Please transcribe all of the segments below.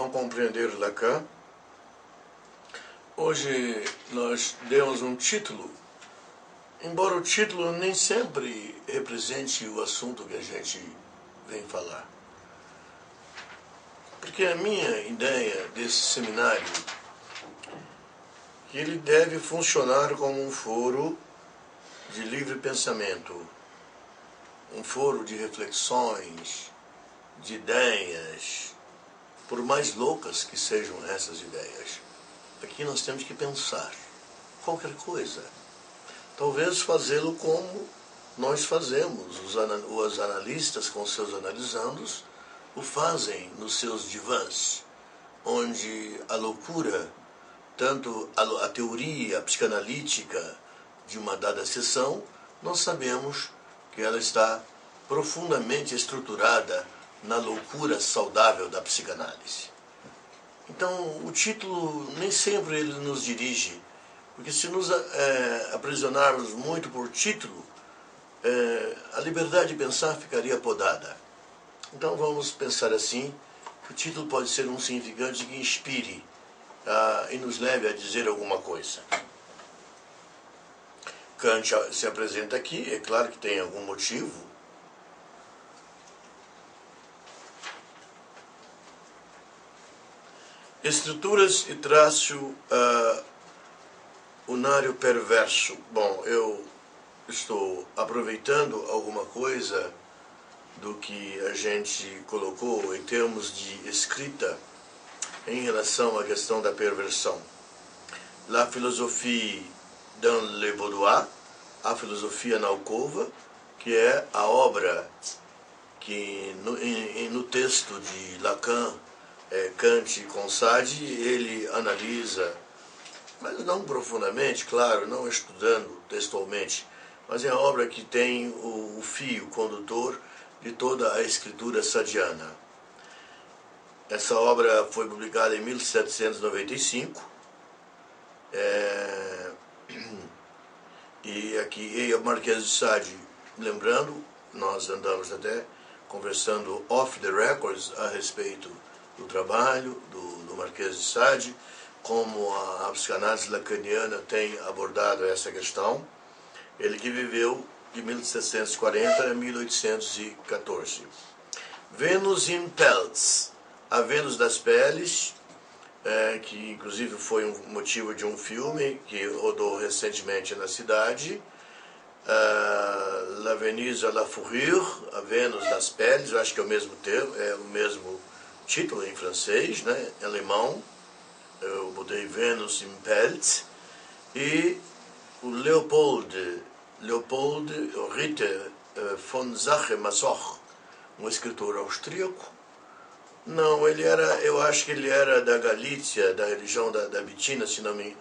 Comment Compreender Lacan. Hoje nós demos um título, embora o título nem sempre represente o assunto que a gente vem falar. Porque a minha ideia desse seminário que ele deve funcionar como um foro de livre pensamento, um foro de reflexões, de ideias, por mais loucas que sejam essas ideias. Aqui nós temos que pensar qualquer coisa. Talvez fazê-lo como nós fazemos, os analistas com seus analisandos o fazem nos seus divãs, onde a loucura, tanto a teoria psicanalítica de uma dada sessão, nós sabemos que ela está profundamente estruturada na loucura saudável da psicanálise. Então, o título nem sempre ele nos dirige, porque se nos aprisionarmos muito por título, a liberdade de pensar ficaria podada. Então, vamos pensar assim, que o título pode ser um significante que inspire e nos leve a dizer alguma coisa. Kant se apresenta aqui, é claro que tem algum motivo. Estruturas e traço unário perverso. Bom, eu estou aproveitando alguma coisa do que a gente colocou em termos de escrita em relação à questão da perversão. La philosophie dans le boudoir, a filosofia na alcova, que é a obra que no texto de Lacan, Kant com Sade, ele analisa, mas não profundamente, claro, não estudando textualmente, mas é a obra que tem o fio condutor de toda a escritura sadiana. Essa obra foi publicada em 1795, e aqui o Marquês de Sade, lembrando, nós andamos até conversando off the records a respeito do trabalho do Marquês de Sade, como a psicanálise lacaniana tem abordado essa questão. Ele que viveu de 1740 a 1814. Venus in Pelts, a Vênus das Peles, que inclusive foi um motivo de um filme que rodou recentemente na cidade. La Venise à la Fourrure, a Vênus das Peles, eu acho que é o mesmo termo, é o mesmo título em francês, né, em alemão. Eu botei Venus in Pelts. E o Leopold Ritter von Sacher-Masoch, um escritor austríaco. Não, eu acho que ele era da Galícia, da religião da Bitina, se não me...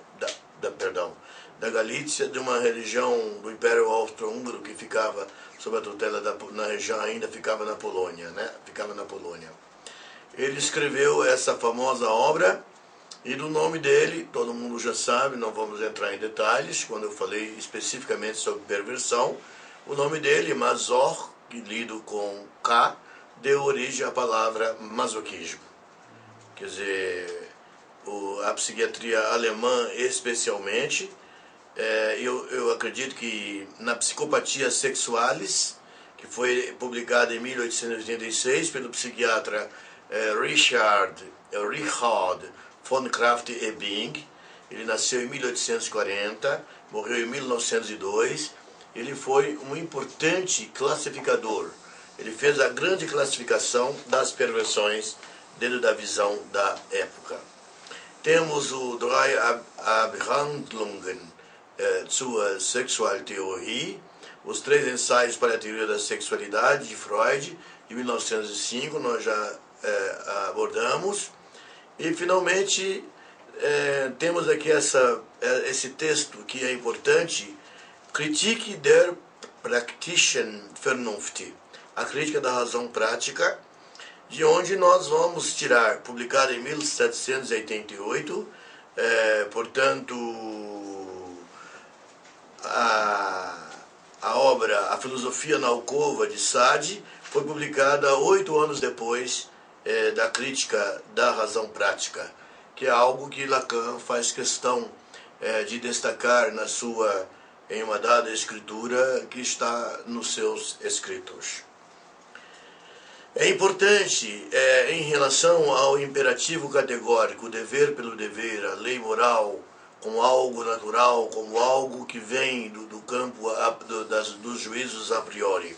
da Galícia, de uma religião do Império Austro-Húngaro que ficava sob a tutela na região, ainda ficava na Polônia, né? Ficava na Polônia. Ele escreveu essa famosa obra, e do nome dele, todo mundo já sabe, não vamos entrar em detalhes, quando eu falei especificamente sobre perversão, o nome dele, Masoch, lido com K, deu origem à palavra masoquismo. Quer dizer, a psiquiatria alemã especialmente, eu acredito que na Psychopathia Sexualis, que foi publicada em 1886 pelo psiquiatra Richard von Krafft-Ebing, ele nasceu em 1840, morreu em 1902, ele foi um importante classificador. Ele fez a grande classificação das perversões dentro da visão da época. Temos o Drei Abhandlungen zur Sexualtheorie, os 3 ensaios para a teoria da sexualidade de Freud, de 1905, nós já abordamos. E, finalmente, temos aqui esse texto que é importante, Kritik der praktischen Vernunft, a crítica da razão prática, de onde nós vamos tirar, publicado em 1788, portanto, a obra A Filosofia na Alcova, de Sade, foi publicada 8 anos depois, da crítica da razão prática, que é algo que Lacan faz questão de destacar em uma dada escritura que está nos seus escritos. É importante, em relação ao imperativo categórico, o dever pelo dever, a lei moral, como algo natural, como algo que vem do campo dos juízos a priori.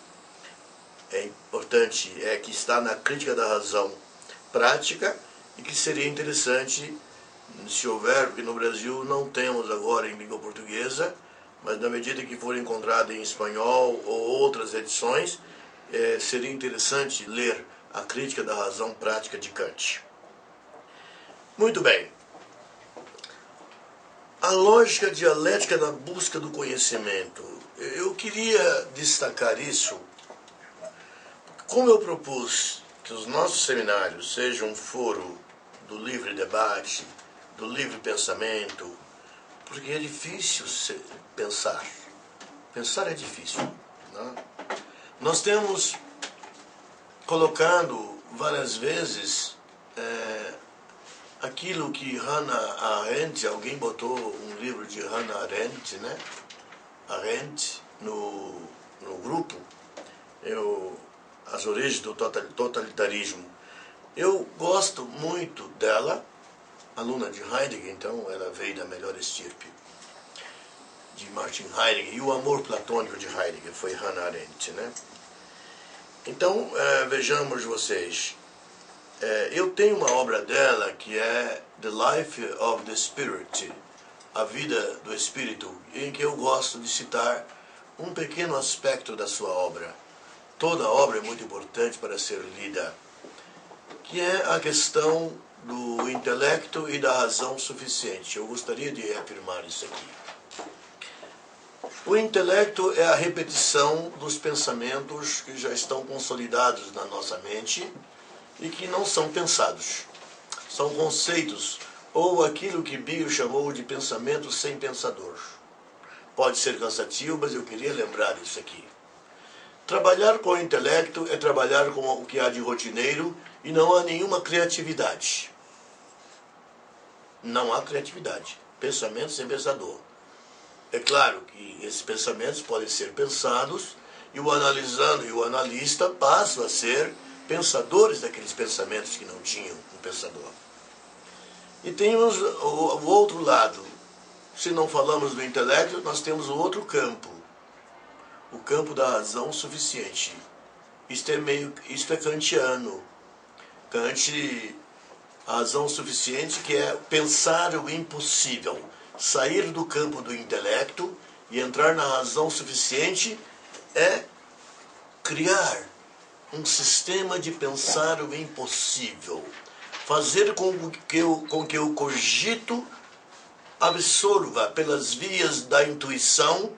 É importante, que está na crítica da razão prática e que seria interessante, se houver, porque no Brasil não temos agora em língua portuguesa, mas na medida que for encontrada em espanhol ou outras edições, seria interessante ler a crítica da razão prática de Kant. Muito bem. A lógica dialética na busca do conhecimento. Eu queria destacar isso, como eu propus que os nossos seminários sejam um foro do livre debate, do livre pensamento, porque é difícil pensar. Pensar é difícil, né? Nós temos colocado várias vezes aquilo que Hannah Arendt, alguém botou um livro de Hannah Arendt, né? Arendt no grupo, As Origens do Totalitarismo. Eu gosto muito dela, aluna de Heidegger, então ela veio da melhor estirpe de Martin Heidegger, e o amor platônico de Heidegger foi Hannah Arendt, né? Então, vejamos vocês, eu tenho uma obra dela que é The Life of the Spirit, a vida do espírito, em que eu gosto de citar um pequeno aspecto da sua obra. Toda a obra é muito importante para ser lida, que é a questão do intelecto e da razão suficiente. Eu gostaria de afirmar isso aqui. O intelecto é a repetição dos pensamentos que já estão consolidados na nossa mente e que não são pensados. São conceitos, ou aquilo que Bio chamou de pensamento sem pensador. Pode ser cansativo, mas eu queria lembrar isso aqui. Trabalhar com o intelecto é trabalhar com o que há de rotineiro e não há nenhuma criatividade. Não há criatividade. Pensamento sem pensador. É claro que esses pensamentos podem ser pensados e o analisando e o analista passam a ser pensadores daqueles pensamentos que não tinham um pensador. E temos o outro lado. Se não falamos do intelecto, nós temos o outro campo. O campo da razão suficiente. Isto é kantiano. Kant, a razão suficiente, que é pensar o impossível. Sair do campo do intelecto e entrar na razão suficiente é criar um sistema de pensar o impossível. Fazer com que o cogito absorva pelas vias da intuição,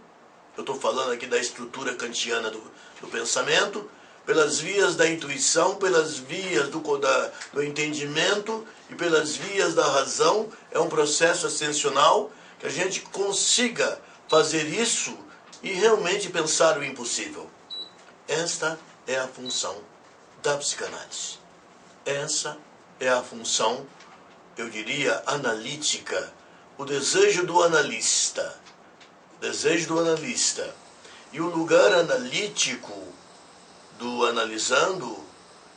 eu estou falando aqui da estrutura kantiana do pensamento, pelas vias da intuição, pelas vias do entendimento e pelas vias da razão. É um processo ascensional que a gente consiga fazer isso e realmente pensar o impossível. Esta é a função da psicanálise. Essa é a função, eu diria, analítica, o desejo do analista. Desejo do analista. E o lugar analítico do analisando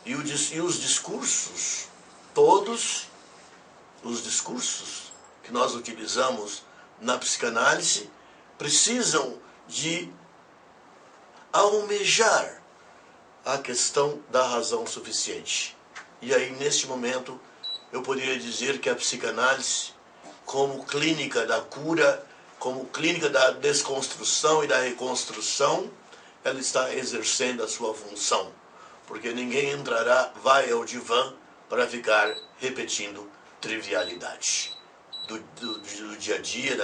e os discursos, todos os discursos que nós utilizamos na psicanálise precisam de almejar a questão da razão suficiente. E aí, neste momento, eu poderia dizer que a psicanálise, como clínica da cura, como clínica da desconstrução e da reconstrução, ela está exercendo a sua função, porque ninguém vai ao divã para ficar repetindo trivialidades do dia a dia,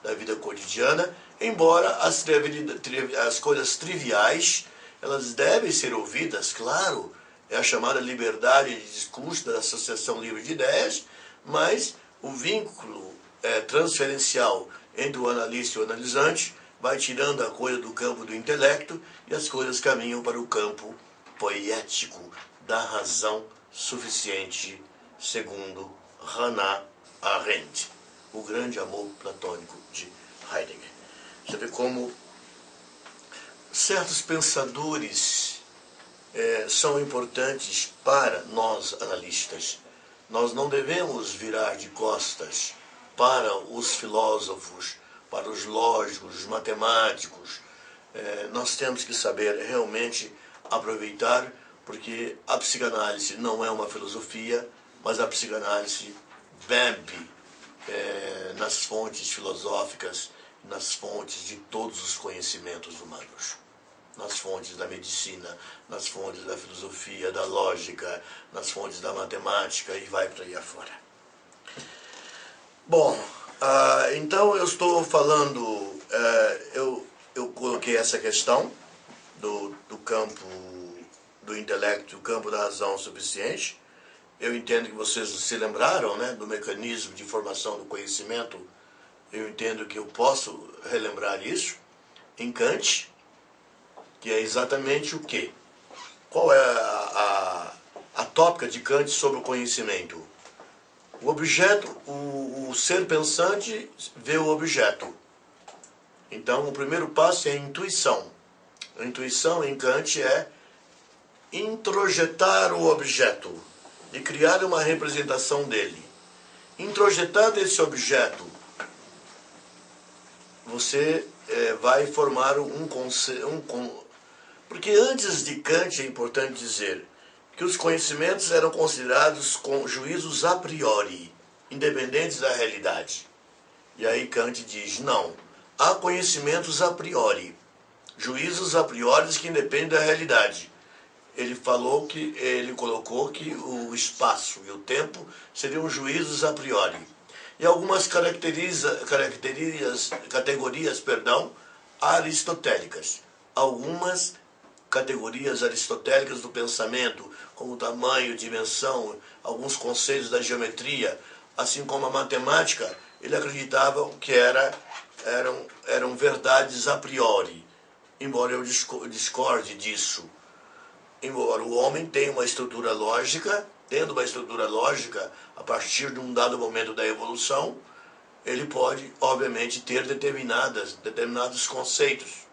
da vida cotidiana, embora as coisas triviais, elas devem ser ouvidas, claro, é a chamada liberdade de discurso da Associação Livre de Ideias, mas o vínculo transferencial entre o analista e o analisante vai tirando a coisa do campo do intelecto e as coisas caminham para o campo poético da razão suficiente, segundo Hannah Arendt, o grande amor platônico de Heidegger. Você vê como certos pensadores são importantes para nós analistas. Nós não devemos virar de costas para os filósofos, para os lógicos, os matemáticos. Nós temos que saber realmente aproveitar, porque a psicanálise não é uma filosofia, mas a psicanálise bebe nas fontes filosóficas, nas fontes de todos os conhecimentos humanos, nas fontes da medicina, nas fontes da filosofia, da lógica, nas fontes da matemática e vai para aí afora. Bom, então eu estou falando, eu coloquei essa questão do campo do intelecto, do campo da razão suficiente. Eu entendo que vocês se lembraram, né, do mecanismo de formação do conhecimento. Eu entendo que eu posso relembrar isso em Kant, que é exatamente o quê? Qual é a tópica de Kant sobre o conhecimento? O objeto, o ser pensante vê o objeto. Então, o primeiro passo é a intuição. A intuição em Kant é introjetar o objeto e criar uma representação dele. Introjetado esse objeto, você vai formar um conceito. Porque antes de Kant é importante dizer que os conhecimentos eram considerados com juízos a priori, independentes da realidade. E aí Kant diz, não, há conhecimentos a priori, juízos a priori que independem da realidade. Ele colocou que o espaço e o tempo seriam juízos a priori. E algumas categorias aristotélicas. Algumas categorias aristotélicas do pensamento, como tamanho, dimensão, alguns conceitos da geometria, assim como a matemática, ele acreditava que eram verdades a priori, embora eu discorde disso. Embora o homem tenha uma estrutura lógica, tendo uma estrutura lógica, a partir de um dado momento da evolução, ele pode, obviamente, ter determinados conceitos.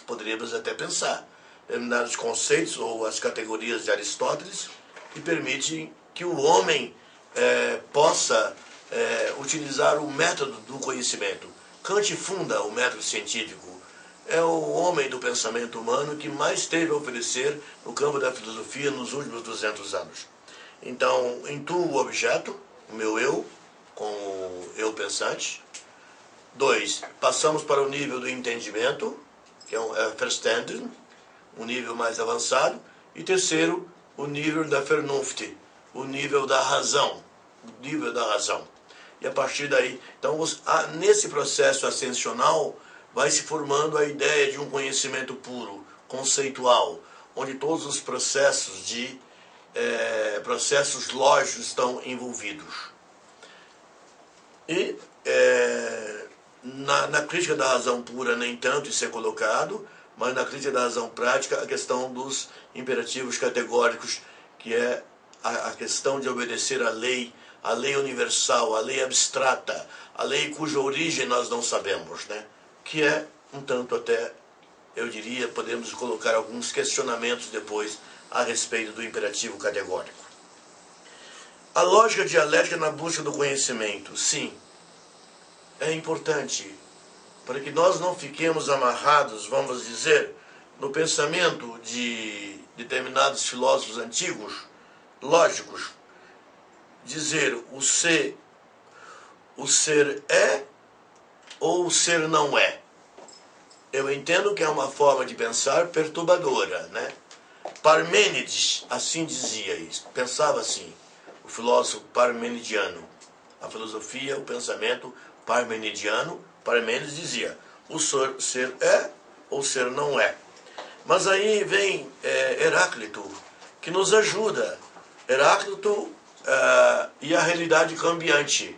Poderíamos até pensar, determinados conceitos ou as categorias de Aristóteles que permitem que o homem possa utilizar o método do conhecimento. Kant funda o método científico. É o homem do pensamento humano que mais teve a oferecer no campo da filosofia nos últimos 200 anos. Então, intuo o objeto, o meu eu, com o eu pensante. 2, passamos para o nível do entendimento, que é o Verstanden, um nível mais avançado. E terceiro, o nível da Vernunft, o nível da razão. E a partir daí, então, nesse processo ascensional, vai se formando a ideia de um conhecimento puro, conceitual, onde todos os processos lógicos estão envolvidos. E na crítica da razão pura, nem tanto isso é colocado, mas na crítica da razão prática, a questão dos imperativos categóricos, que é a questão de obedecer à lei universal, a lei abstrata, a lei cuja origem nós não sabemos, né? Que é um tanto até, eu diria, podemos colocar alguns questionamentos depois a respeito do imperativo categórico. A lógica dialética na busca do conhecimento, sim, é importante para que nós não fiquemos amarrados, vamos dizer, no pensamento de determinados filósofos antigos, lógicos, dizer o ser é ou o ser não é. Eu entendo que é uma forma de pensar perturbadora, né? Parmênides assim dizia isso, pensava assim, o filósofo parmenidiano, a filosofia, o pensamento parmenidiano. Parmênides dizia, o ser é ou o ser não é. Mas aí vem Heráclito, que nos ajuda. Heráclito e a realidade cambiante,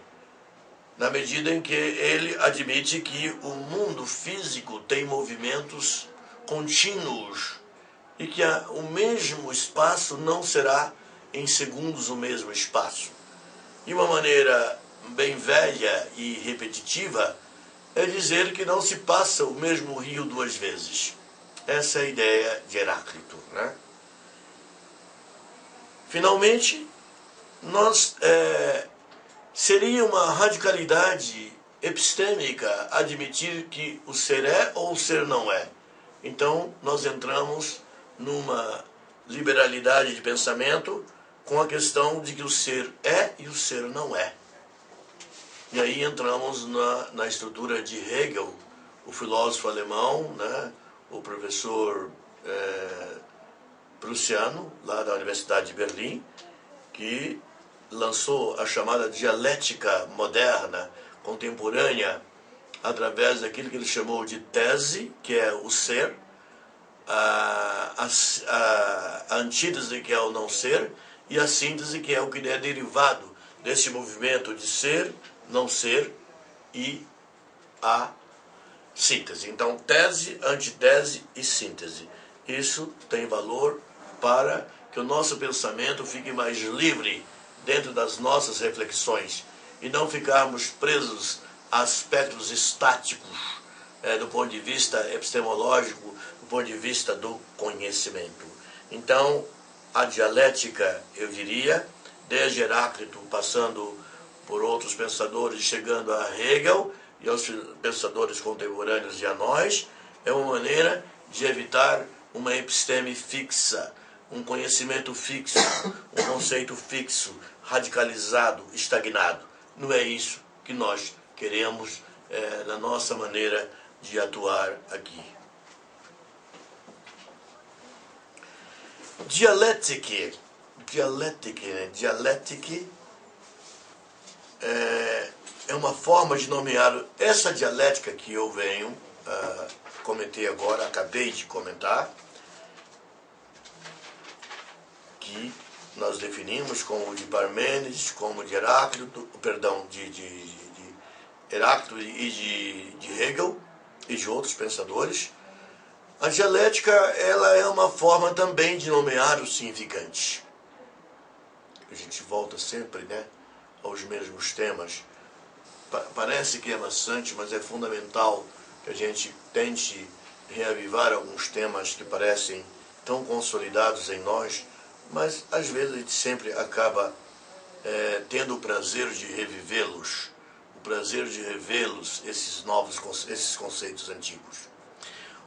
na medida em que ele admite que o mundo físico tem movimentos contínuos e que o mesmo espaço não será em segundos o mesmo espaço. E uma maneira bem velha e repetitiva é dizer que não se passa o mesmo rio duas vezes. Essa é a ideia de Heráclito, né? Finalmente, seria uma radicalidade epistêmica admitir que o ser é ou o ser não é. Então, nós entramos numa liberalidade de pensamento com a questão de que o ser é e o ser não é. E aí entramos na estrutura de Hegel, o filósofo alemão, né, o professor prussiano, lá da Universidade de Berlim, que lançou a chamada dialética moderna, contemporânea, através daquilo que ele chamou de tese, que é o ser, a antítese, que é o não ser, e a síntese, que é o que é derivado desse movimento de ser, não ser e a síntese. Então, tese, antitese e síntese. Isso tem valor para que o nosso pensamento fique mais livre dentro das nossas reflexões e não ficarmos presos a aspectos estáticos do ponto de vista epistemológico, do ponto de vista do conhecimento. Então, a dialética, eu diria, desde Heráclito, passando por outros pensadores, chegando a Hegel e aos pensadores contemporâneos e a nós, é uma maneira de evitar uma episteme fixa, um conhecimento fixo, um conceito fixo, radicalizado, estagnado. Não é isso que nós queremos na nossa maneira de atuar aqui. Dialética é uma forma de nomear essa dialética que eu venho comentei agora, acabei de comentar, que nós definimos como de Parmênides, como de Heráclito, de Heráclito e de Hegel e de outros pensadores. A dialética, ela é uma forma também de nomear o significante. A gente volta sempre, né, aos mesmos temas. Parece que é maçante, mas é fundamental que a gente tente reavivar alguns temas que parecem tão consolidados em nós, mas às vezes a gente sempre acaba tendo o prazer de revivê-los, o prazer de revê-los, esses conceitos antigos.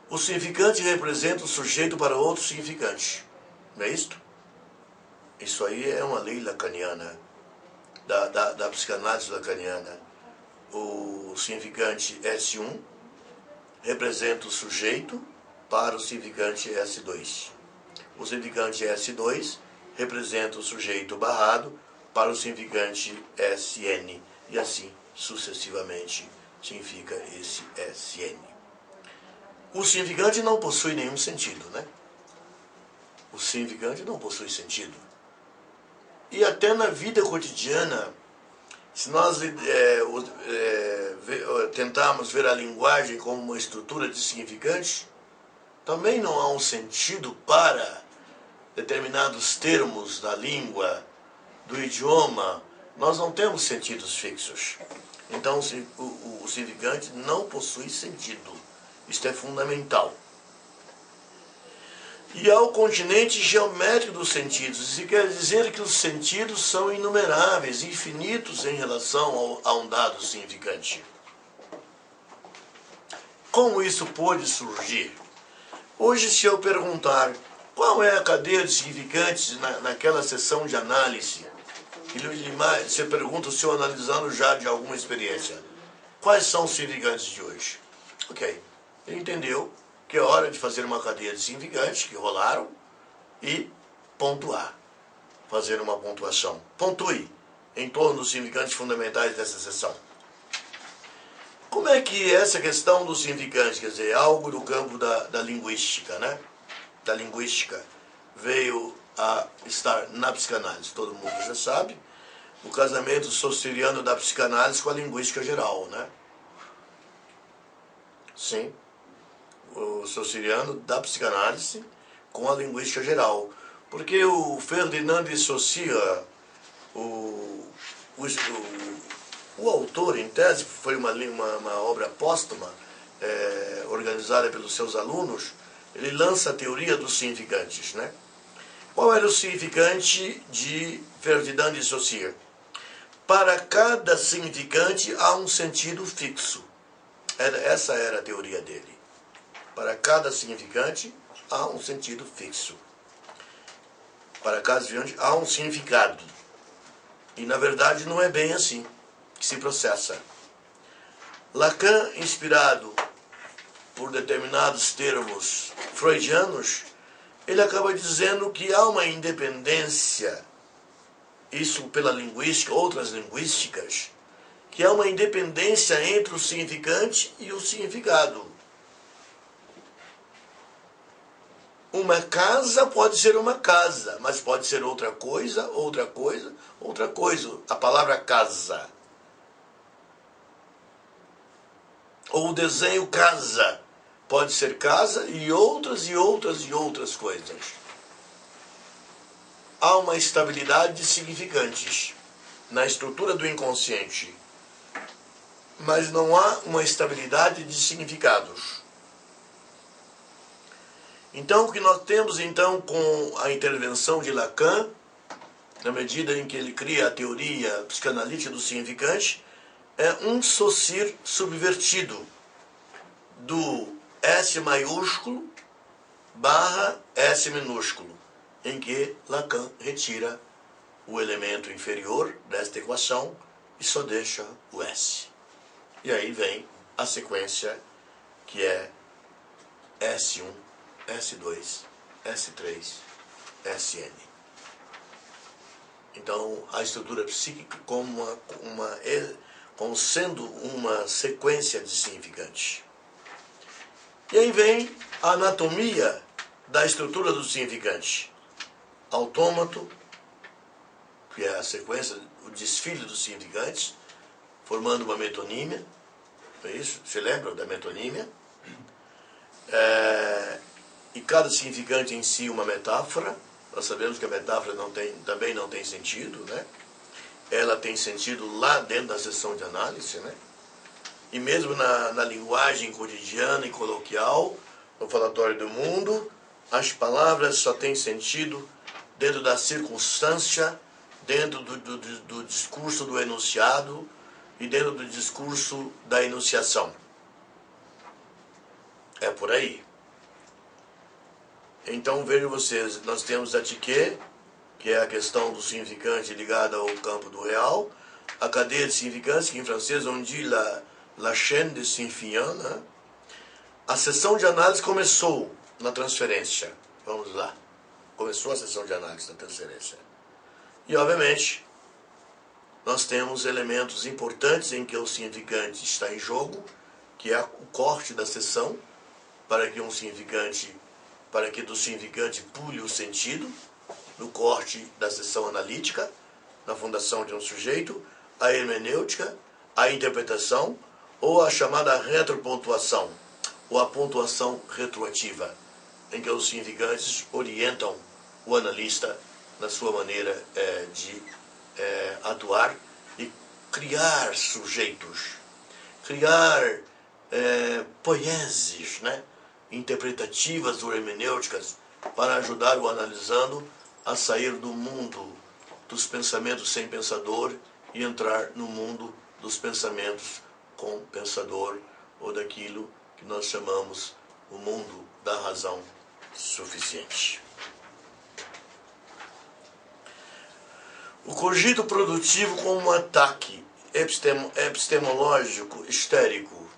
O significante representa o sujeito para outro significante, não é isto? Isso aí é uma lei lacaniana, da psicanálise lacaniana. O significante S1 representa o sujeito para o significante S2. O significante S2 representa o sujeito barrado para o significante SN. E assim, sucessivamente, significa esse SN. O significante não possui nenhum sentido, né? O significante não possui sentido. E até na vida cotidiana, se nós tentarmos ver a linguagem como uma estrutura de significantes, também não há um sentido para determinados termos da língua, do idioma. Nós não temos sentidos fixos. Então, o significante não possui sentido. Isto é fundamental. E há o continente geométrico dos sentidos. Isso quer dizer que os sentidos são inumeráveis, infinitos em relação a um dado significante. Como isso pôde surgir? Hoje, se eu perguntar qual é a cadeia de significantes naquela sessão de análise, você pergunta se eu analisando já de alguma experiência, quais são os significantes de hoje? Ok, ele entendeu que é hora de fazer uma cadeia de significantes que rolaram e pontuar, fazer uma pontuação. Pontue em torno dos significantes fundamentais dessa sessão. Como é que essa questão dos significantes, quer dizer, algo do campo da linguística, né? Da linguística, veio a estar na psicanálise? Todo mundo já sabe, o casamento saussuriano da psicanálise com a linguística geral, né? Sim, o saussuriano da psicanálise com a linguística geral. Porque o Ferdinand de Saussure, o autor, em tese, foi uma obra póstuma, organizada pelos seus alunos, ele lança a teoria dos significantes, né? Qual era o significante de Ferdinand de Saussure? Para cada significante há um sentido fixo. Essa era a teoria dele. Para cada significante há um sentido fixo. Para cada significante há um significado. E na verdade não é bem assim que se processa. Lacan, inspirado por determinados termos freudianos, ele acaba dizendo que há uma independência, isso pela linguística, outras linguísticas, que há uma independência entre o significante e o significado. Uma casa pode ser uma casa, mas pode ser outra coisa, outra coisa, outra coisa. A palavra casa. Ou o desenho casa. Pode ser casa e outras e outras e outras coisas. Há uma estabilidade de significantes na estrutura do inconsciente, mas não há uma estabilidade de significados. Então, o que nós temos então com a intervenção de Lacan, na medida em que ele cria a teoria psicanalítica do significante, é um Saussure subvertido do S maiúsculo barra S minúsculo, em que Lacan retira o elemento inferior desta equação e só deixa o S. E aí vem a sequência que é S1, S2, S3, Sn. Então, a estrutura psíquica como sendo uma sequência de significantes. E aí vem a anatomia da estrutura do significante. Autômato, que é a sequência, o desfile dos significantes, formando uma metonímia. É isso? Você lembra da metonímia? E cada significante em si uma metáfora. Nós sabemos que a metáfora também não tem sentido, né? Ela tem sentido lá dentro da sessão de análise, né? E mesmo na linguagem cotidiana e coloquial, no falatório do mundo, as palavras só têm sentido dentro da circunstância, dentro do discurso do enunciado e dentro do discurso da enunciação. É por aí. Então vejam vocês, nós temos a tique, que é a questão do significante ligada ao campo do real, a cadeia de significantes, que em francês on dit la chaîne de signifiants, né? A sessão de análise começou na transferência. Vamos lá. Começou a sessão de análise da transferência. E, obviamente, nós temos elementos importantes em que o significante está em jogo, que é o corte da sessão, para que do significante pule o sentido, no corte da sessão analítica, na fundação de um sujeito, a hermenêutica, a interpretação, ou a chamada retropontuação, ou a pontuação retroativa, em que os significantes orientam o analista na sua maneira de atuar e criar sujeitos, criar poieses, né, interpretativas ou hermenêuticas para ajudar o analisando a sair do mundo dos pensamentos sem pensador e entrar no mundo dos pensamentos com pensador, ou daquilo que nós chamamos o mundo da razão suficiente. O cogito produtivo como um ataque epistemológico histérico.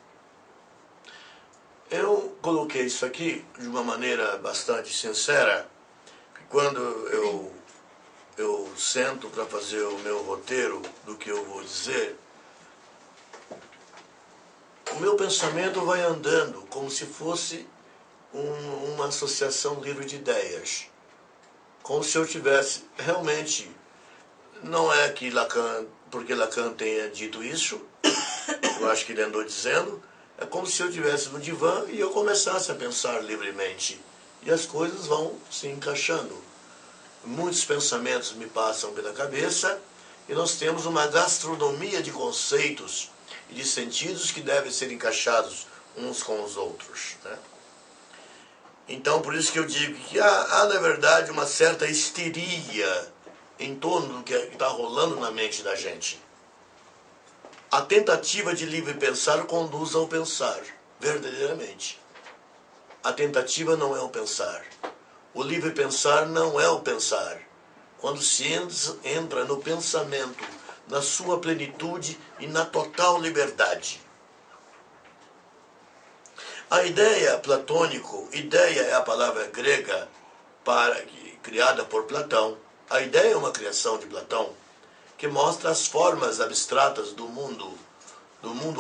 Eu coloquei isso aqui de uma maneira bastante sincera, que quando eu sento para fazer o meu roteiro do que eu vou dizer, o meu pensamento vai andando como se fosse uma associação livre de ideias. Como se eu tivesse realmente, não é que Lacan, porque Lacan tenha dito isso, eu acho que ele andou dizendo, é como se eu estivesse no divã e eu começasse a pensar livremente. E as coisas vão se encaixando. muitos pensamentos me passam pela cabeça, e nós temos uma gastronomia de conceitos e de sentidos que devem ser encaixados uns com os outros, né? Então, por isso que eu digo que há na verdade, uma certa histeria em torno do que está rolando na mente da gente. A tentativa de livre pensar conduz ao pensar, verdadeiramente. A tentativa não é o pensar. O livre pensar não é o pensar. Quando se entra no pensamento, na sua plenitude e na total liberdade. A ideia platônico, ideia é a palavra grega criada por Platão. A ideia é uma criação de Platão, que mostra as formas abstratas do mundo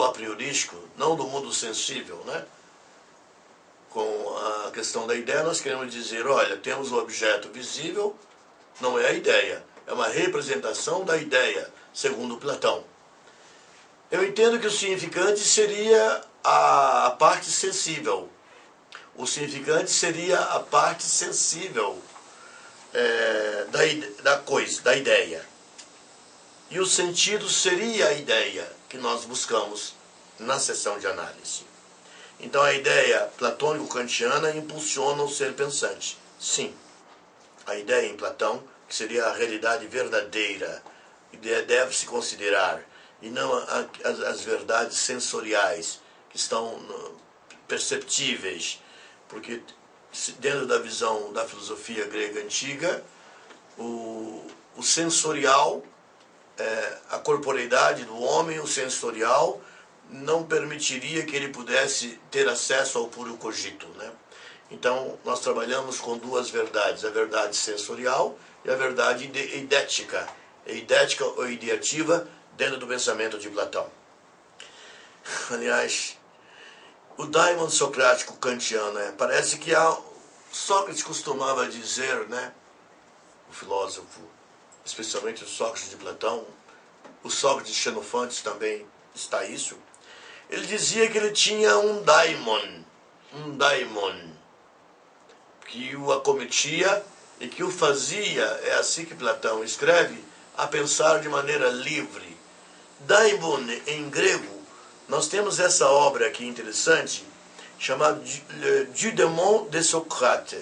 a priorístico, não do mundo sensível, né? Com a questão da ideia, nós queremos dizer, olha, temos o objeto visível, não é a ideia, é uma representação da ideia, segundo Platão. Eu entendo que o significante seria a parte sensível. O significante seria a parte sensível da coisa, da ideia. E o sentido seria a ideia que nós buscamos na sessão de análise. Então a ideia platônico-kantiana impulsiona o ser pensante. Sim, a ideia em Platão, que seria a realidade verdadeira, deve-se considerar, e não as verdades sensoriais, que estão perceptíveis, porque dentro da visão da filosofia grega antiga, o sensorial, a corporeidade do homem, o sensorial, não permitiria que ele pudesse ter acesso ao puro cogito, né? Então, nós trabalhamos com duas verdades, a verdade sensorial e a verdade idética, idética ou ideativa, dentro do pensamento de Platão. Aliás, o daimon socrático kantiano, parece que Sócrates costumava dizer, né, o filósofo, especialmente o Sócrates de Platão, o Sócrates de Xenofontes também está isso, ele dizia que ele tinha um daimon que o acometia e que o fazia, é assim que Platão escreve, a pensar de maneira livre. Daimon, em grego, nós temos essa obra aqui interessante, chamada Du démon de Socrate,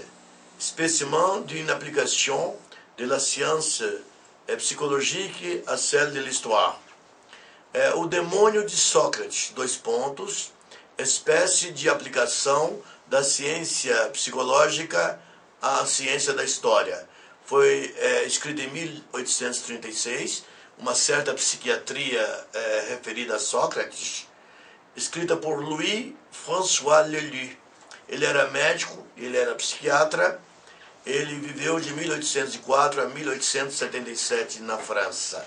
spécimen d'une application de la science psychologique à celle de l'histoire. O demônio de Sócrates, espécie de aplicação da ciência psicológica à ciência da história. Foi escrito em 1836, uma certa psiquiatria referida a Sócrates, escrita por Louis-François Lelue. Ele era médico, ele era psiquiatra, ele viveu de 1804 a 1877 na França.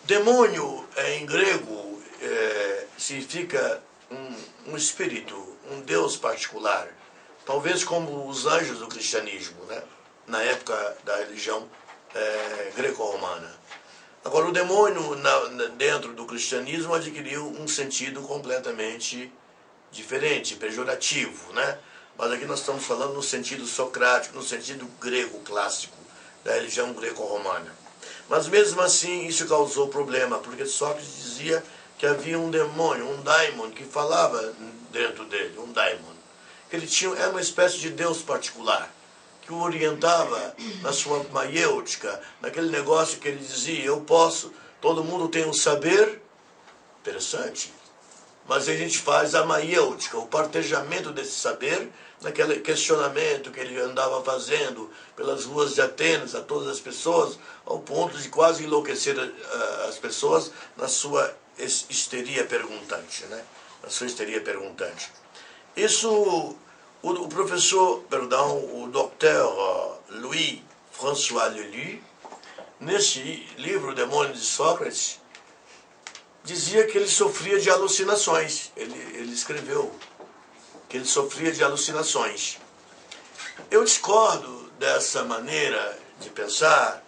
Demônio, em grego, significa um espírito, um Deus particular, talvez como os anjos do cristianismo, né? Na época da religião greco-romana. Agora, o demônio dentro do cristianismo adquiriu um sentido completamente diferente, pejorativo, né? Mas aqui nós estamos falando no sentido socrático, no sentido grego clássico, da religião greco-romana. Mas mesmo assim isso causou problema, porque Sócrates dizia que havia um demônio, um daimon, que falava dentro dele, um daimon. Que ele era uma espécie de Deus particular, que o orientava na sua maiêutica, naquele negócio que ele dizia, eu posso, todo mundo tem um saber, interessante, mas a gente faz a maiêutica, o partejamento desse saber, naquele questionamento que ele andava fazendo pelas ruas de Atenas a todas as pessoas, ao ponto de quase enlouquecer as pessoas na sua histeria perguntante, né? Na sua histeria perguntante. Isso, o professor, o Dr. Louis-François Lelue, nesse livro, O Demônio de Sócrates, dizia que ele sofria de alucinações. Ele escreveu que ele sofria de alucinações. Eu discordo dessa maneira de pensar,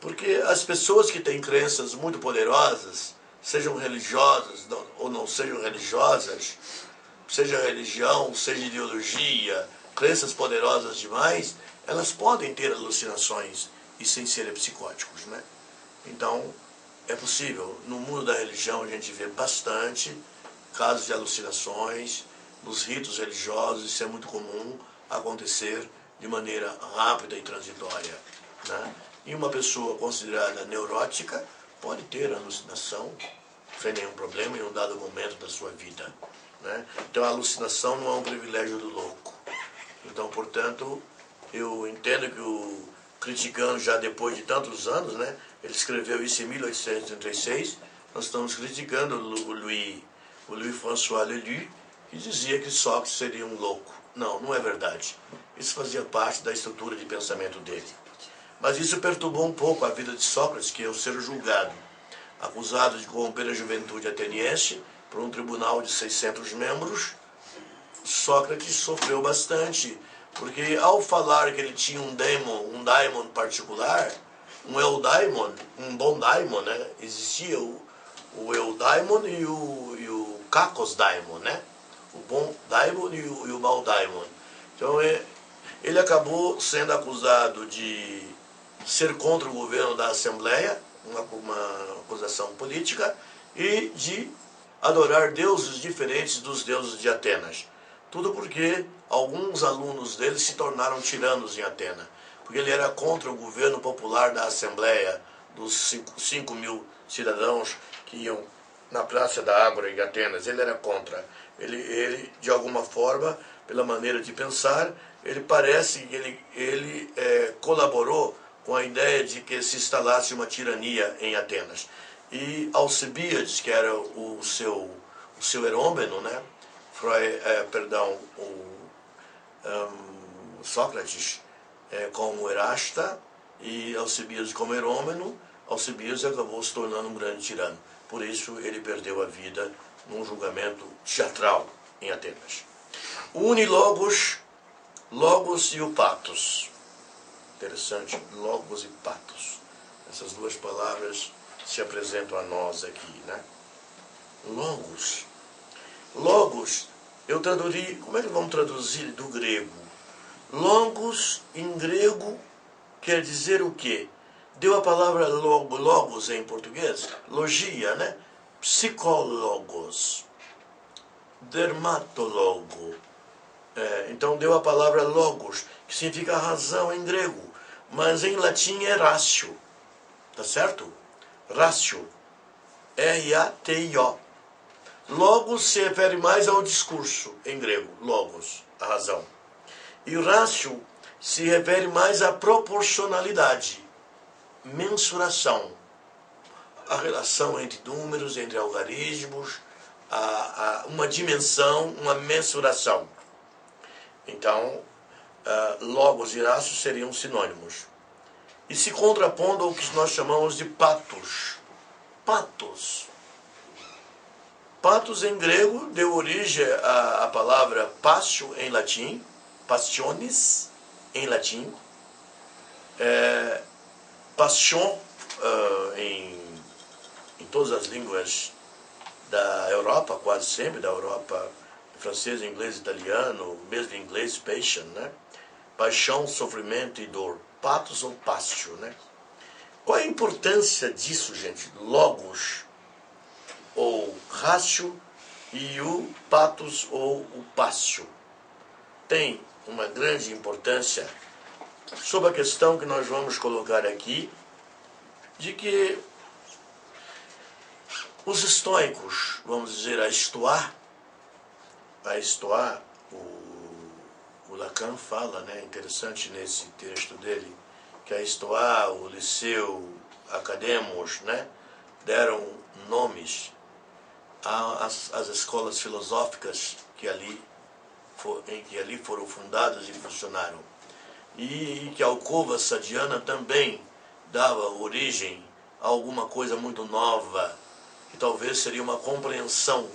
porque as pessoas que têm crenças muito poderosas, sejam religiosas ou não sejam religiosas, seja religião, seja ideologia, crenças poderosas demais, elas podem ter alucinações e sem serem psicóticos, né? Então, é possível. No mundo da religião a gente vê bastante casos de alucinações. Nos ritos religiosos isso é muito comum acontecer de maneira rápida e transitória, né? E uma pessoa considerada neurótica pode ter alucinação sem nenhum problema em um dado momento da sua vida, né? Então a alucinação não é um privilégio do louco. Então, portanto, eu entendo que o criticando já depois de tantos anos, né? Ele escreveu isso em 1836, nós estamos criticando o Louis-François Lellouche, que dizia que Sócrates seria um louco. Não, não é verdade. Isso fazia parte da estrutura de pensamento dele. Mas isso perturbou um pouco a vida de Sócrates, que ao ser julgado, acusado de corromper a juventude ateniense por um tribunal de 600 membros, Sócrates sofreu bastante, porque ao falar que ele tinha um daimon particular, um eudaimon, um bom daimon, né? Existia o eudaimon e o kakos daimon, né? O bom daimon e o mau daimon. Então ele acabou sendo acusado de ser contra o governo da Assembleia, uma acusação política, e de adorar deuses diferentes dos deuses de Atenas. Tudo porque alguns alunos dele se tornaram tiranos em Atenas, porque ele era contra o governo popular da Assembleia, dos 5 mil cidadãos que iam na Praça da Ágora em Atenas. Ele era contra. Ele de alguma forma, pela maneira de pensar, ele parece que ele colaborou com a ideia de que se instalasse uma tirania em Atenas. E Alcibíades, que era o seu herômeno, né? Sócrates como Erasta e Alcibíades como herômeno, Alcibíades acabou se tornando um grande tirano. Por isso ele perdeu a vida num julgamento teatral em Atenas. O unilogos, logos e o patos. Interessante, logos e patos. Essas duas palavras se apresentam a nós aqui, né? Logos. Logos, eu traduzi, como é que vamos traduzir do grego? Logos, em grego, quer dizer o quê? Deu a palavra logos em português, logia, né? Psicólogos, dermatólogo. Então deu a palavra logos, que significa razão em grego, mas em latim é ratio, tá certo? Ratio, R-A-T-I-O. Logos se refere mais ao discurso, em grego, logos, a razão. E o ratio se refere mais à proporcionalidade, mensuração, a relação entre números, entre algarismos, uma dimensão, uma mensuração. Então, logos e ratio seriam sinônimos. E se contrapondo ao que nós chamamos de patos. Patos. Patos em grego deu origem à palavra passio em latim, passiones em latim, passion em todas as línguas da Europa, quase sempre, da Europa francês, inglês, italiano, mesmo em inglês, passion, né? Paixão, sofrimento e dor. Patos ou passio, né? Qual é a importância disso, gente? Logos ou ratio e o patos ou o passio. Tem uma grande importância sobre a questão que nós vamos colocar aqui, de que os estoicos, vamos dizer, a Estoa, o Lacan fala, né, interessante nesse texto dele, que a Estoa, o Liceu, Academos, né, deram nomes às escolas filosóficas que ali foram fundadas e funcionaram. E que a alcova sadiana também dava origem a alguma coisa muito nova, que talvez seria uma compreensão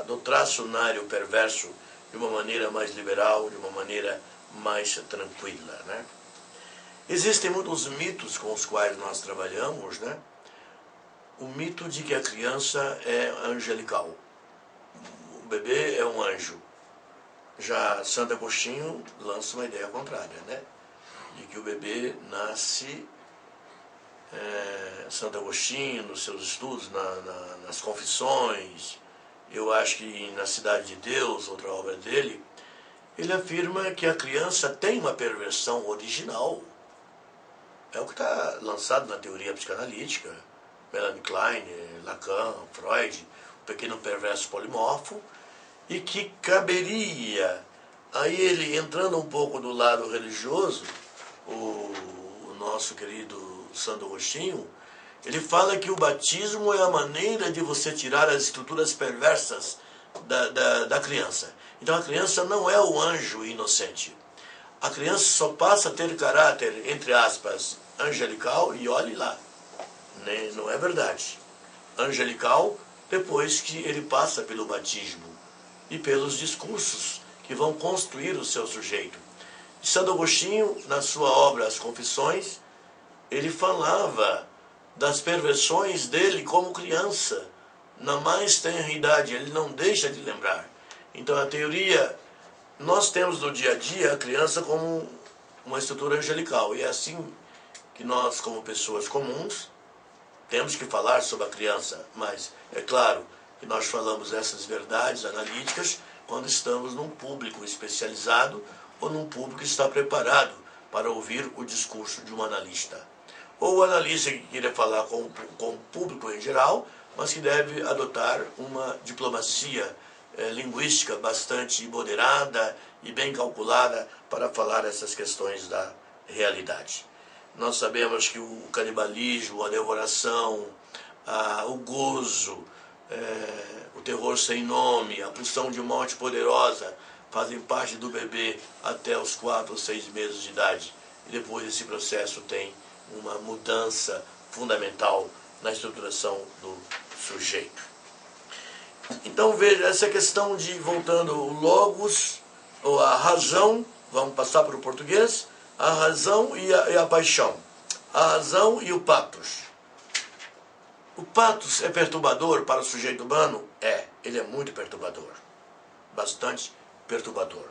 do tracionário perverso de uma maneira mais liberal, de uma maneira mais tranquila, né? Existem muitos mitos com os quais nós trabalhamos, né? O mito de que a criança é angelical. O bebê é um anjo. Já Santo Agostinho lança uma ideia contrária, né? De que o bebê nasce, Santo Agostinho, nos seus estudos, nas Confissões, eu acho que na Cidade de Deus, outra obra dele, ele afirma que a criança tem uma perversão original. É o que está lançado na teoria psicanalítica, Melanie Klein, Lacan, Freud, o pequeno perverso polimorfo, e que caberia a ele, entrando um pouco do lado religioso, o nosso querido Santo Agostinho, ele fala que o batismo é a maneira de você tirar as estruturas perversas da criança. Então a criança não é o anjo inocente. A criança só passa a ter caráter, entre aspas, angelical, e olhe lá, né? Não é verdade. Angelical, depois que ele passa pelo batismo e pelos discursos que vão construir o seu sujeito. Santo Agostinho, na sua obra As Confissões, ele falava das perversões dele como criança, na mais tenra idade, ele não deixa de lembrar. Então a teoria, nós temos no dia a dia a criança como uma estrutura angelical, e é assim que nós, como pessoas comuns, temos que falar sobre a criança, mas é claro que nós falamos essas verdades analíticas quando estamos num público especializado ou num público que está preparado para ouvir o discurso de um analista. Ou o analista que queira falar com o público em geral, mas que deve adotar uma diplomacia linguística bastante moderada e bem calculada para falar essas questões da realidade. Nós sabemos que o canibalismo, a devoração, o gozo, o terror sem nome, a pulsão de morte poderosa fazem parte do bebê até os 4 ou 6 meses de idade. E depois esse processo tem uma mudança fundamental na estruturação do sujeito. Então veja, essa questão de, voltando o logos, ou a razão, vamos passar para o português, a razão e a paixão, a razão e o patos. O patos é perturbador para o sujeito humano? Ele é muito perturbador, bastante perturbador.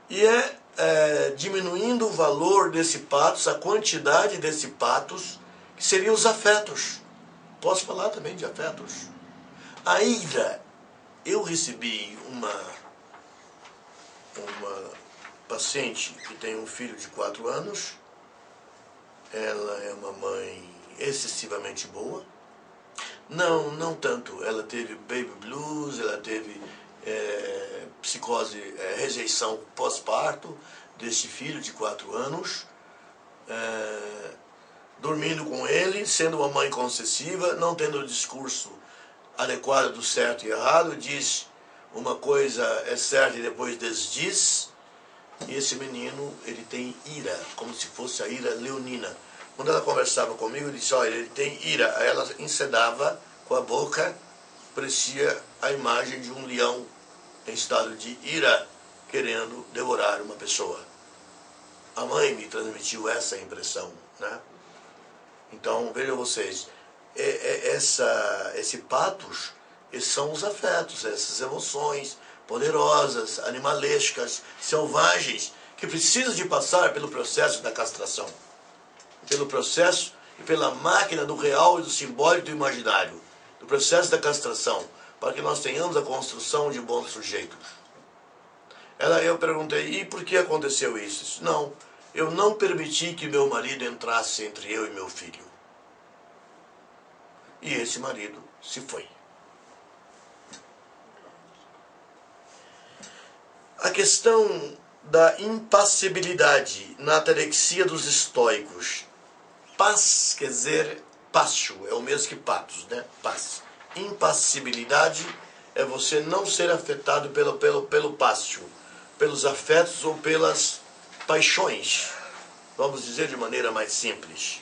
E diminuindo o valor desse patos, a quantidade desse patos, que seriam os afetos. Posso falar também de afetos. A ira. Eu recebi uma paciente que tem um filho de 4 anos. Ela é uma mãe excessivamente boa. Não tanto. Ela teve baby blues, ela teve psicose, rejeição pós-parto desse filho de 4 anos. Dormindo com ele, sendo uma mãe concessiva, não tendo o discurso adequado do certo e errado, diz uma coisa é certa e depois desdiz. E esse menino, ele tem ira, como se fosse a ira leonina. Quando ela conversava comigo, eu disse, olha, ele tem ira. Aí ela encedava com a boca, parecia a imagem de um leão em estado de ira, querendo devorar uma pessoa. A mãe me transmitiu essa impressão, né? Então, vejam vocês, esse patos, esses são os afetos, essas emoções poderosas, animalescas, selvagens, que precisam de passar pelo processo da castração. Pelo processo e pela máquina do real e do simbólico e do imaginário. Do processo da castração, para que nós tenhamos a construção de bons sujeitos. Eu perguntei, e por que aconteceu isso? Não, eu não permiti que meu marido entrasse entre eu e meu filho. E esse marido se foi. A questão da impassibilidade na atarexia dos estoicos. Paz quer dizer pássio, é o mesmo que patos, né? Paz. Impassibilidade é você não ser afetado pelo pássio, pelos afetos ou pelas paixões. Vamos dizer de maneira mais simples.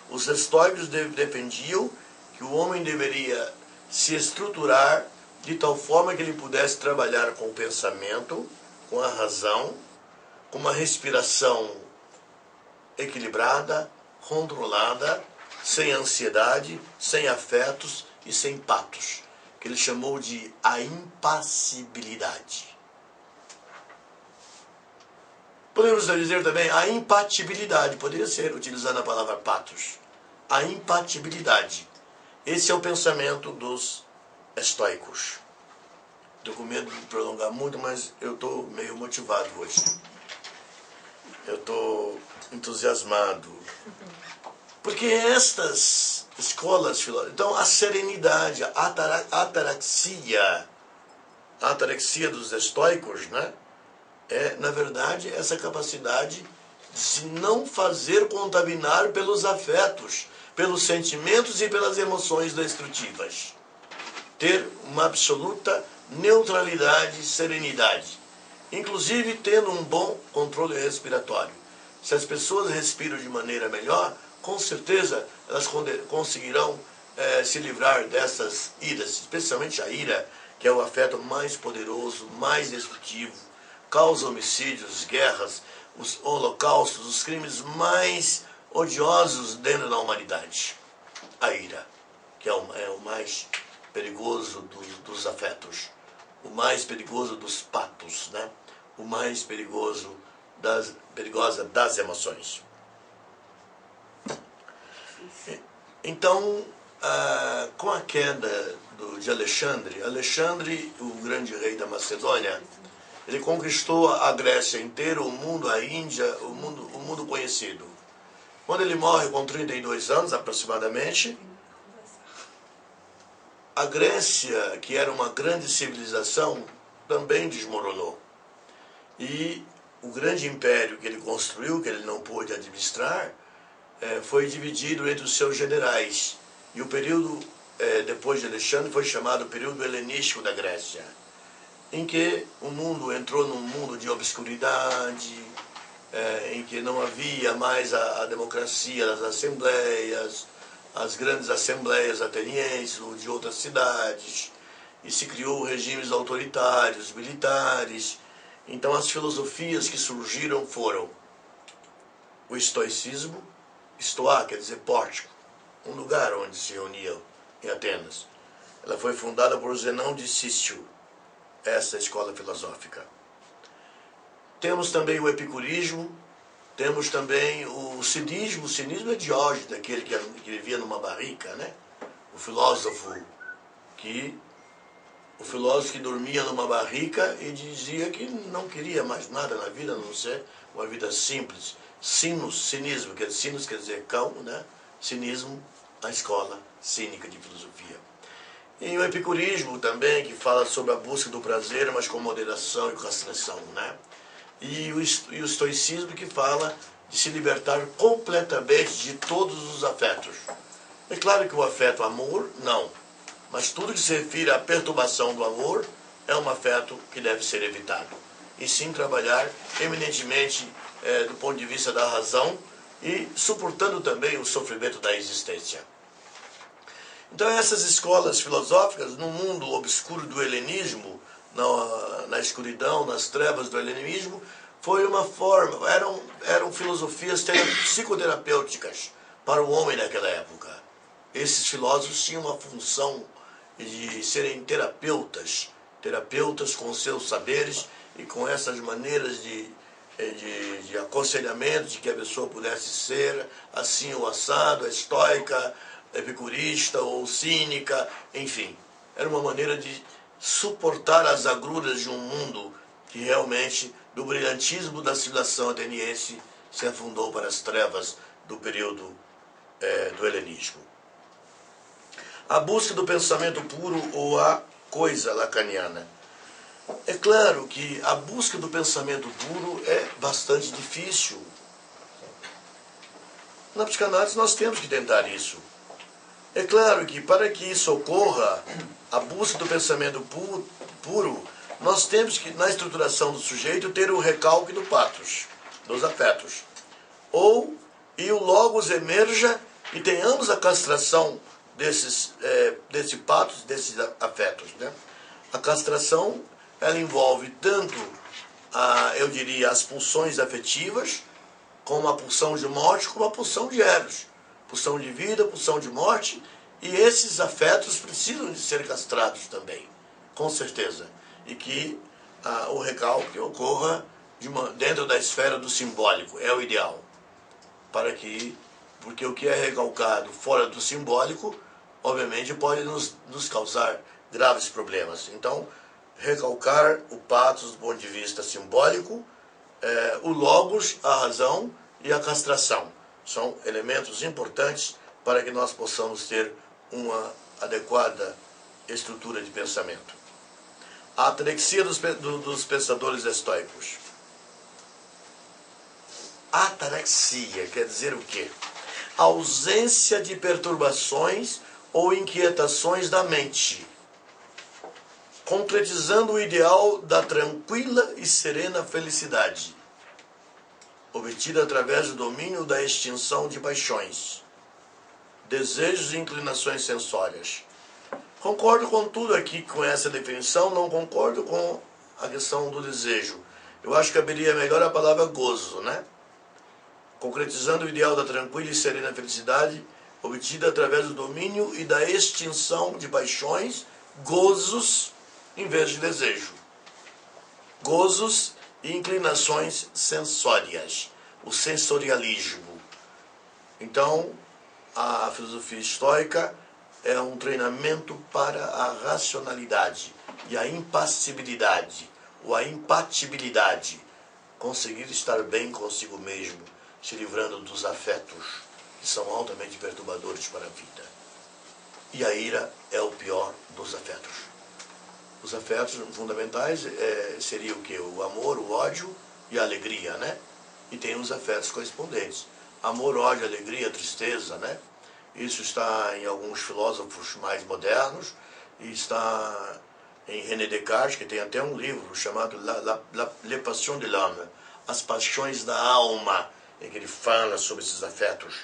Os estoicos defendiam que o homem deveria se estruturar de tal forma que ele pudesse trabalhar com o pensamento, com a razão, com uma respiração equilibrada, controlada, sem ansiedade, sem afetos e sem patos. ele chamou de a impassibilidade. Podemos dizer também a impatibilidade, poderia ser utilizando a palavra patos. A impatibilidade. Esse é o pensamento dos estoicos. Estou com medo de prolongar muito, mas eu estou meio motivado hoje. Eu estou entusiasmado. Porque estas escolas filosóficas... Então, a serenidade, a ataraxia dos estoicos, né? É, na verdade, essa capacidade de se não fazer contaminar pelos afetos, pelos sentimentos e pelas emoções destrutivas. Ter uma absoluta neutralidade e serenidade. Inclusive tendo um bom controle respiratório. Se as pessoas respiram de maneira melhor, com certeza elas conseguirão se livrar dessas iras, especialmente a ira, que é o afeto mais poderoso, mais destrutivo, causa homicídios, guerras, os holocaustos, os crimes mais odiosos dentro da humanidade. A ira, que é o mais perigoso dos afetos, o mais perigoso dos patos, né? O mais perigosa das emoções. Então, com a queda de Alexandre, o grande rei da Macedônia, ele conquistou a Grécia inteira, o mundo, a Índia, o mundo conhecido. Quando ele morre com 32 anos aproximadamente, a Grécia, que era uma grande civilização, também desmoronou. E o grande império que ele construiu, que ele não pôde administrar, foi dividido entre os seus generais. E o período depois de Alexandre foi chamado período helenístico da Grécia, em que o mundo entrou num mundo de obscuridade, em que não havia mais a democracia das assembleias, as grandes assembleias atenienses ou de outras cidades, e se criou regimes autoritários, militares. Então as filosofias que surgiram foram o estoicismo, estoá quer dizer pórtico, um lugar onde se reuniam em Atenas. Ela foi fundada por Zenão de Sício, essa escola filosófica. Temos também o epicurismo, temos também o cinismo. O cinismo é Diógenes, aquele que vivia numa barrica, né? O filósofo que dormia numa barrica e dizia que não queria mais nada na vida, a não ser uma vida simples. Cinismo, sinos quer dizer cão, né? Cinismo, a escola cínica de filosofia. E o epicurismo também, que fala sobre a busca do prazer, mas com moderação e castração, né? E o estoicismo, que fala de se libertar completamente de todos os afetos. É claro que o afeto amor, não. Mas tudo que se refere à perturbação do amor é um afeto que deve ser evitado. E sim trabalhar eminentemente do ponto de vista da razão e suportando também o sofrimento da existência. Então essas escolas filosóficas, no mundo obscuro do helenismo, na escuridão, nas trevas do helenismo, foi uma forma, eram filosofias psicoterapêuticas para o homem naquela época. Esses filósofos tinham a função de serem terapeutas com seus saberes e com essas maneiras de aconselhamento de que a pessoa pudesse ser assim ou assado, estoica, epicurista ou cínica, enfim. Era uma maneira de suportar as agruras de um mundo que realmente, do brilhantismo da civilização ateniense, se afundou para as trevas do período do helenismo. A busca do pensamento puro ou a coisa lacaniana. É claro que a busca do pensamento puro é bastante difícil. Na psicanálise nós temos que tentar isso. É claro que para que isso ocorra, a busca do pensamento puro, nós temos que, na estruturação do sujeito, ter o recalque do patos, dos afetos. E o logos emerja e tenhamos a castração desses patos, desses afetos, né? A castração, ela envolve tanto, eu diria, as pulsões afetivas, como a pulsão de morte, como a pulsão de eros. Pulsão de vida, pulsão de morte E esses afetos precisam de ser castrados também, com certeza. E que o recalque ocorra dentro da esfera do simbólico, é o ideal. Porque o que é recalcado fora do simbólico, obviamente pode nos causar graves problemas. Então, recalcar o patos do ponto de vista simbólico, o logos, a razão e a castração. São elementos importantes para que nós possamos ter uma adequada estrutura de pensamento. A atarexia dos pensadores estoicos. Ataraxia quer dizer o quê? Ausência de perturbações ou inquietações da mente, concretizando o ideal da tranquila e serena felicidade, obtida através do domínio da extinção de paixões, desejos e inclinações sensórias. Concordo com tudo aqui, com essa definição, não concordo com a questão do desejo. Eu acho que caberia melhor a palavra gozo, né? Concretizando o ideal da tranquila e serena felicidade, obtida através do domínio e da extinção de paixões, gozos em vez de desejo. Gozos e inclinações sensórias, o sensorialismo. Então, a filosofia estoica é um treinamento para a racionalidade e a impassibilidade, ou a impatibilidade, conseguir estar bem consigo mesmo, se livrando dos afetos, que são altamente perturbadores para a vida. E a ira é o pior dos afetos. Os afetos fundamentais seria o quê? O amor, o ódio e a alegria, né? E tem os afetos correspondentes. Amor, ódio, alegria, tristeza, né? Isso está em alguns filósofos mais modernos, e está em René Descartes, que tem até um livro chamado Les Passions de l'âme, As Paixões da Alma, em que ele fala sobre esses afetos,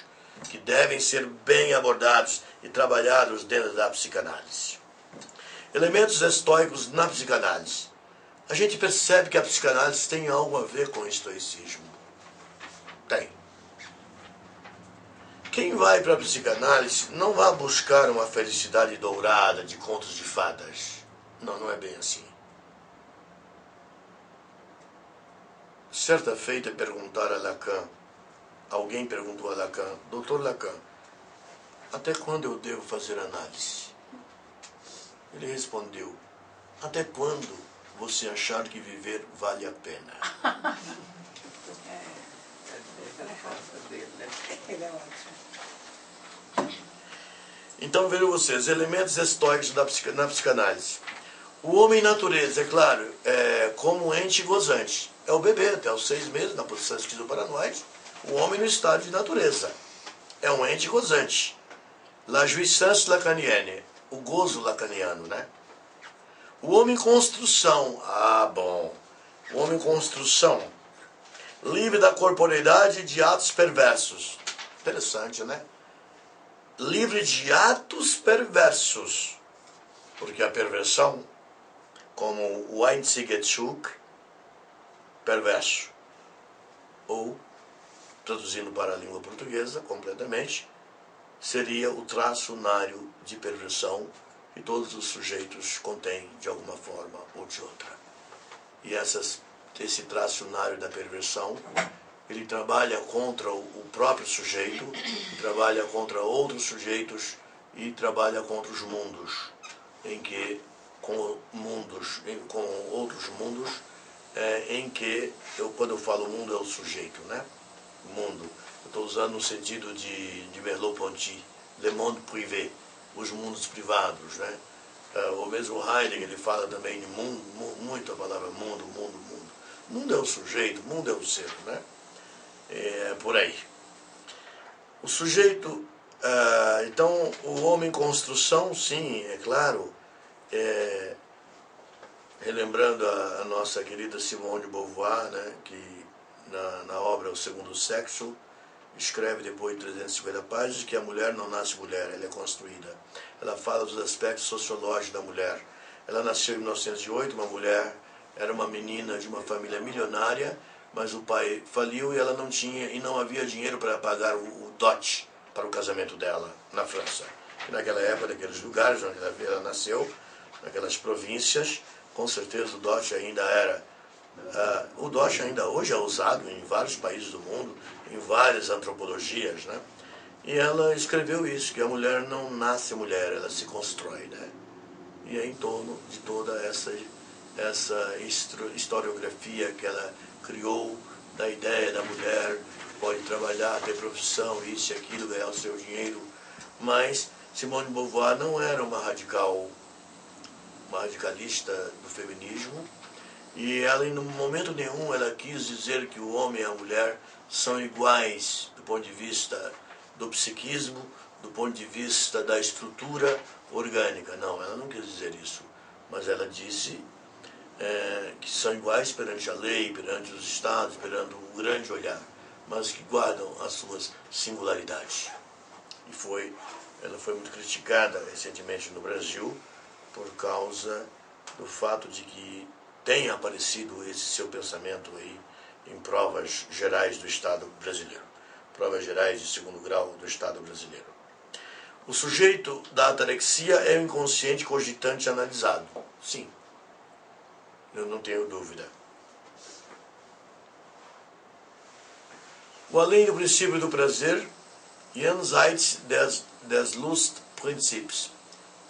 que devem ser bem abordados e trabalhados dentro da psicanálise. Elementos estoicos na psicanálise. A gente percebe que a psicanálise tem algo a ver com o estoicismo. Tem. Quem vai para a psicanálise não vai buscar uma felicidade dourada de contos de fadas. Não, não é bem assim. Certa feita perguntaram a Lacan, alguém perguntou a Lacan, Dr. Lacan, até quando eu devo fazer análise? Ele respondeu, até quando você achar que viver vale a pena? Então vejam vocês, elementos estoicos na psicanálise. O homem natureza, é claro, é como um ente gozante. É o bebê até os 6 meses, na posição esquizoparanoide, o homem no estado de natureza. É um ente gozante. La jouissance lacanienne, o gozo lacaniano, né? O homem construção, o homem construção, livre da corporeidade e de atos perversos. Interessante, né? Livre de atos perversos, porque a perversão, como o Einzigartigkeit, perverso, ou, traduzindo para a língua portuguesa, completamente, seria o traço nário de perversão que todos os sujeitos contêm de alguma forma ou de outra. E esse traço nário da perversão, ele trabalha contra o próprio sujeito, trabalha contra outros sujeitos e trabalha contra os mundos, em que, com outros mundos, em que, quando eu falo mundo, é o sujeito, né? Mundo. Eu estou usando no sentido de Merleau-Ponty, le monde privé, os mundos privados, né? O mesmo Heidegger, ele fala também de mundo, muito a palavra mundo, mundo, mundo. Mundo é o sujeito, mundo é o ser, né? É por aí. O sujeito, então, o homem em construção, sim, é claro, relembrando a nossa querida Simone de Beauvoir, né, que na obra O Segundo Sexo, escreve depois de 350 páginas que a mulher não nasce mulher, ela é construída. Ela fala dos aspectos sociológicos da mulher. Ela nasceu em 1908, uma mulher, era uma menina de uma família milionária, mas o pai faliu e ela não tinha, e não havia dinheiro para pagar o dote para o casamento dela na França. naquela época, naqueles lugares onde ela nasceu, naquelas províncias, com certeza o Dutch ainda era. O Dutch ainda hoje é usado em vários países do mundo, em várias antropologias, né? E ela escreveu isso, que a mulher não nasce mulher, ela se constrói, né? E é em torno de toda essa historiografia que ela criou, da ideia da mulher pode trabalhar, ter profissão, isso e aquilo, ganhar o seu dinheiro. Mas Simone de Beauvoir não era uma radicalista do feminismo, e ela, em momento nenhum, ela quis dizer que o homem e a mulher são iguais do ponto de vista do psiquismo, do ponto de vista da estrutura orgânica. Não, ela não quis dizer isso. Mas ela disse que são iguais perante a lei, perante os estados, perante um grande olhar, mas que guardam as suas singularidades. E ela foi muito criticada recentemente no Brasil por causa do fato de que tem aparecido esse seu pensamento aí em provas gerais do Estado brasileiro. Provas gerais de segundo grau do Estado brasileiro. O sujeito da atarexia é o inconsciente cogitante analisado. Sim, eu não tenho dúvida. O além do princípio do prazer, Jenseits des Lustprinzips,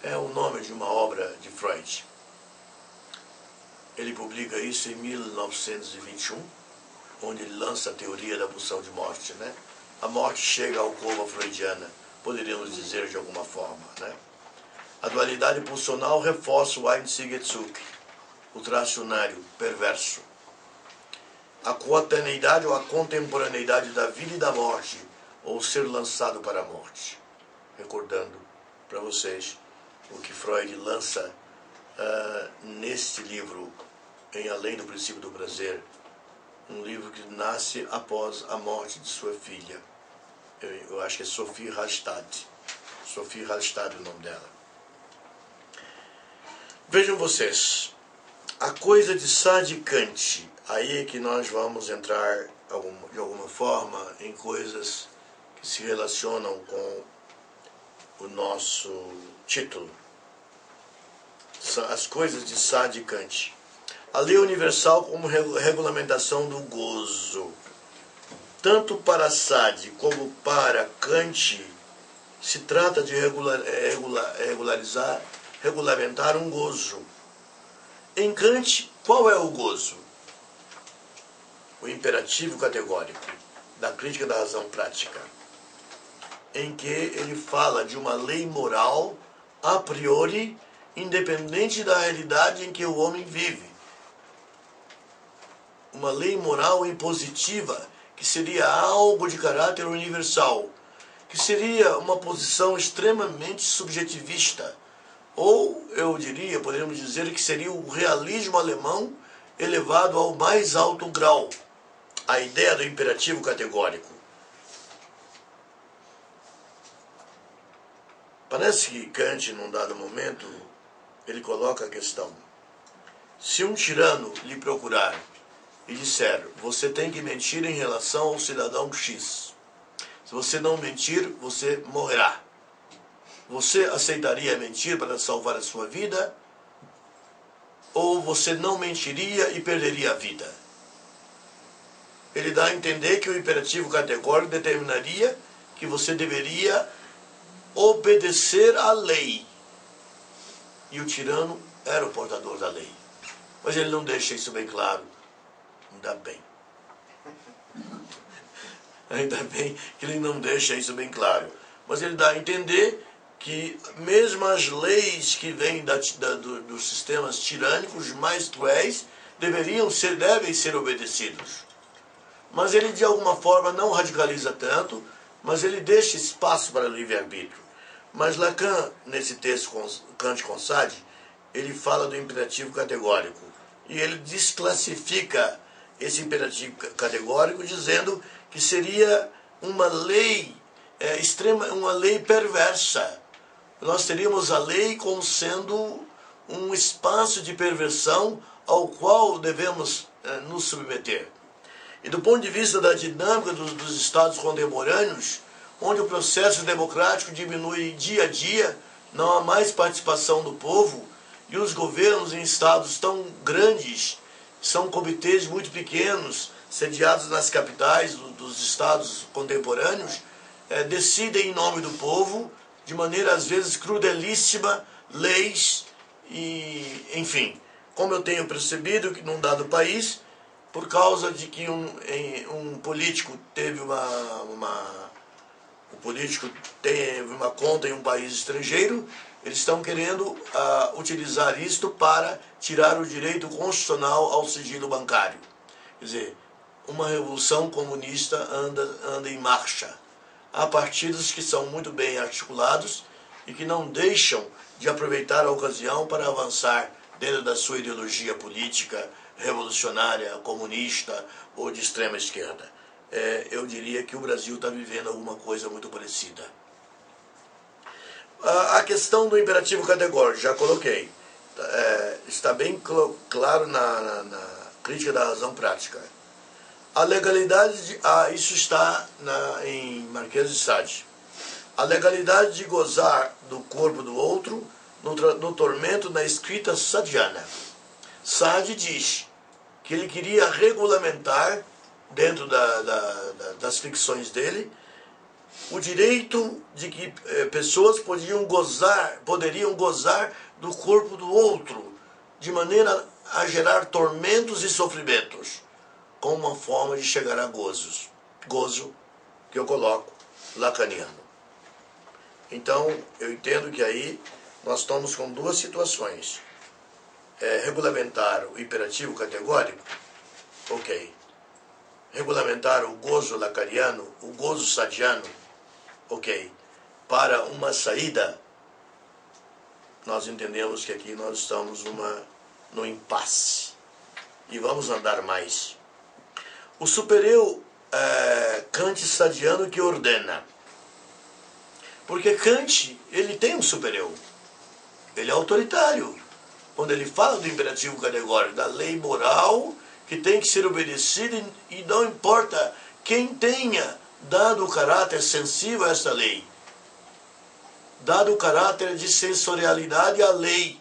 é o nome de uma obra de Freud. Ele publica isso em 1921, onde ele lança a teoria da pulsão de morte, né? A morte chega à alcova freudiana, poderíamos dizer de alguma forma, né? A dualidade pulsional reforça o Einsigezug, o tracionário perverso. A coetaneidade ou a contemporaneidade da vida e da morte, ou ser lançado para a morte. Recordando para vocês o que Freud lança neste livro, em Além do Princípio do Prazer, um livro que nasce após a morte de sua filha. Eu acho que é Sophie Hallstatt. Sophie Hallstatt é o nome dela. Vejam vocês, a coisa de Sade e Kant, aí é que nós vamos entrar de alguma forma em coisas que se relacionam com o nosso título. As coisas de Sade e Kant. A lei universal como regulamentação do gozo. Tanto para Sade como para Kant, se trata de regulamentar um gozo. Em Kant, qual é o gozo? O imperativo categórico da crítica da razão prática, em que ele fala de uma lei moral a priori independente da realidade em que o homem vive. Uma lei moral impositiva, que seria algo de caráter universal, que seria uma posição extremamente subjetivista, ou, eu diria, poderíamos dizer que seria o realismo alemão elevado ao mais alto grau, a ideia do imperativo categórico. Parece que Kant, num dado momento, ele coloca a questão: se um tirano lhe procurar e disser, você tem que mentir em relação ao cidadão X. Se você não mentir, você morrerá. Você aceitaria mentir para salvar a sua vida? Ou você não mentiria e perderia a vida? Ele dá a entender que o imperativo categórico determinaria que você deveria obedecer à lei. E o tirano era o portador da lei. Mas ele não deixa isso bem claro. Ainda bem. Ainda bem que ele não deixa isso bem claro. Mas ele dá a entender que mesmo as leis que vêm dos sistemas tirânicos mais cruéis devem ser obedecidos. Mas ele de alguma forma não radicaliza tanto, mas ele deixa espaço para livre-arbítrio. Mas Lacan, nesse texto Kant com Sade, ele fala do imperativo categórico. E ele desclassifica esse imperativo categórico dizendo que seria uma lei uma lei perversa. Nós teríamos a lei como sendo um espaço de perversão ao qual devemos nos submeter. E do ponto de vista da dinâmica dos estados contemporâneos, onde o processo democrático diminui dia a dia, não há mais participação do povo, e os governos em estados tão grandes, são comitês muito pequenos, sediados nas capitais dos estados contemporâneos, decidem em nome do povo, de maneira às vezes crudelíssima, leis e, enfim, como eu tenho percebido que num dado país, por causa de que um político teve o político teve uma conta em um país estrangeiro, eles estão querendo utilizar isto para tirar o direito constitucional ao sigilo bancário. Quer dizer, uma revolução comunista anda em marcha. Há partidos que são muito bem articulados e que não deixam de aproveitar a ocasião para avançar dentro da sua ideologia política, revolucionária, comunista ou de extrema esquerda. Eu diria que o Brasil está vivendo alguma coisa muito parecida. A questão do imperativo categórico, já coloquei. Está bem claro na crítica da razão prática. A legalidade, isso está em Marquês de Sade. A legalidade de gozar do corpo do outro no tormento na escrita sadiana. Sade diz que ele queria regulamentar, dentro das ficções dele, o direito de que pessoas poderiam gozar do corpo do outro, de maneira a gerar tormentos e sofrimentos, como uma forma de chegar a gozos. Gozo, que eu coloco, lacaniano. Então, eu entendo que aí nós estamos com duas situações. Regulamentar o imperativo categórico, ok. Regulamentar o gozo lacaniano, o gozo sadiano, ok. Para uma saída, nós entendemos que aqui nós estamos no impasse. E vamos andar mais. O supereu Kant-Sadiano que ordena. Porque Kant, ele tem um supereu. Ele é autoritário. Quando ele fala do imperativo categórico, da lei moral que tem que ser obedecida, e não importa quem tenha dado o caráter sensível a essa lei, dado o caráter de sensorialidade à lei,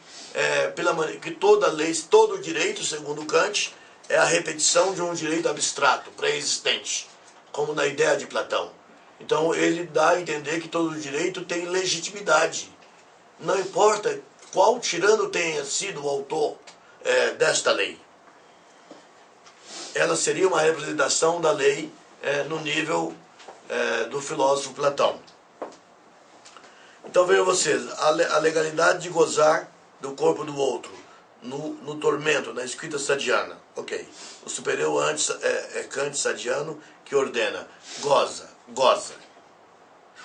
que toda lei, todo direito, segundo Kant, é a repetição de um direito abstrato, pré-existente, como na ideia de Platão. Então ele dá a entender que todo direito tem legitimidade. Não importa qual tirano tenha sido o autor desta lei. Ela seria uma representação da lei no nível do filósofo Platão. Então vejam vocês, a legalidade de gozar do corpo do outro, no tormento, na escrita sadiana. Ok. O superior antes é Kant sadiano que ordena, goza.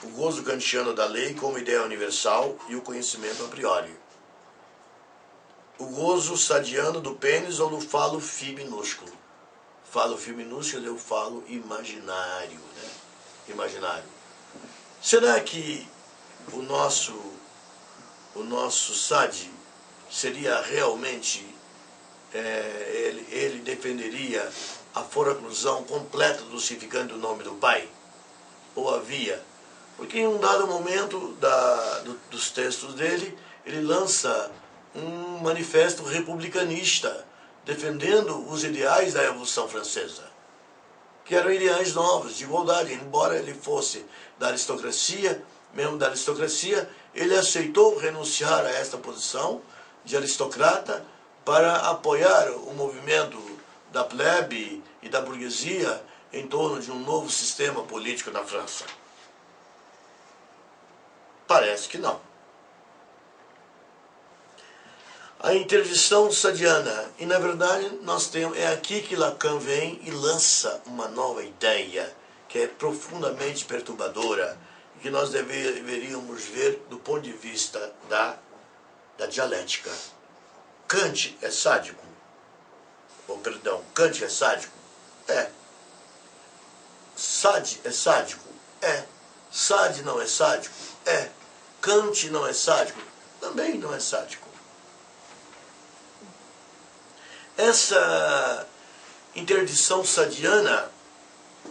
O gozo kantiano da lei como ideia universal e o conhecimento a priori. O gozo sadiano do pênis ou do falo fi minúsculo. Falo fi minúsculo é o falo imaginário, né? Imaginário. Será que o nosso Sade seria realmente, ele defenderia a foraclusão completa do significante do nome do Pai? Ou havia? Porque em um dado momento dos textos dele, ele lança um manifesto republicanista, defendendo os ideais da Revolução Francesa, que eram ideais novos, de igualdade. Embora ele fosse da aristocracia, mesmo da aristocracia, ele aceitou renunciar a esta posição de aristocrata para apoiar o movimento da plebe e da burguesia em torno de um novo sistema político na França. Parece que não. A interdição sadiana, e na verdade é aqui que Lacan vem e lança uma nova ideia, que é profundamente perturbadora, e que nós deveríamos ver do ponto de vista da dialética. Kant é sádico? Kant é sádico? É. Sade é sádico? É. Sade não é sádico? É. Kant não é sádico? Também não é sádico. Essa interdição sadiana,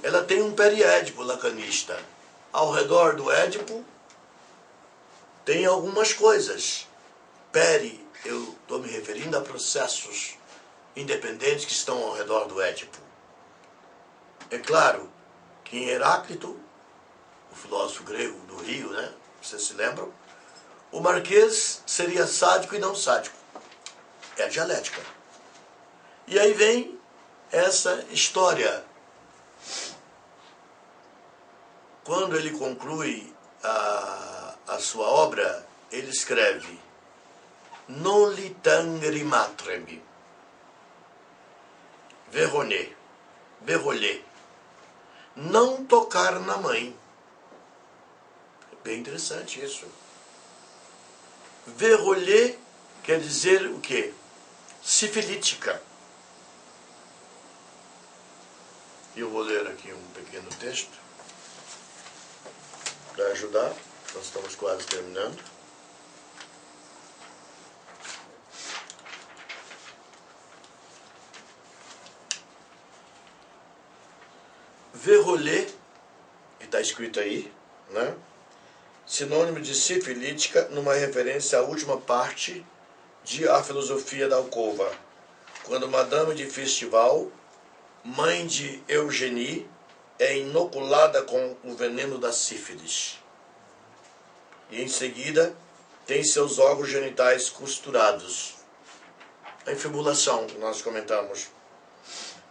ela tem um periédico lacanista. ao redor do Édipo tem algumas coisas. Eu estou me referindo a processos independentes que estão ao redor do Édipo. É claro que em Heráclito, o filósofo grego do Rio, né? Vocês se lembram? O Marquês seria sádico e não sádico. É a dialética. E aí vem essa história. Quando ele conclui a sua obra, ele escreve Noli tangere matrem, verolhé, não tocar na mãe. É bem interessante isso. Verolhé quer dizer o quê? Sifilítica. Eu vou ler aqui um pequeno texto para ajudar. Nós estamos quase terminando. Verolhé, que está escrito aí, né? Sinônimo de sifilítica, numa referência à última parte de A Filosofia da Alcova, quando Madame de Festival, mãe de Eugénie, é inoculada com o veneno da sífilis. E em seguida tem seus órgãos genitais costurados. A infibulação que nós comentamos.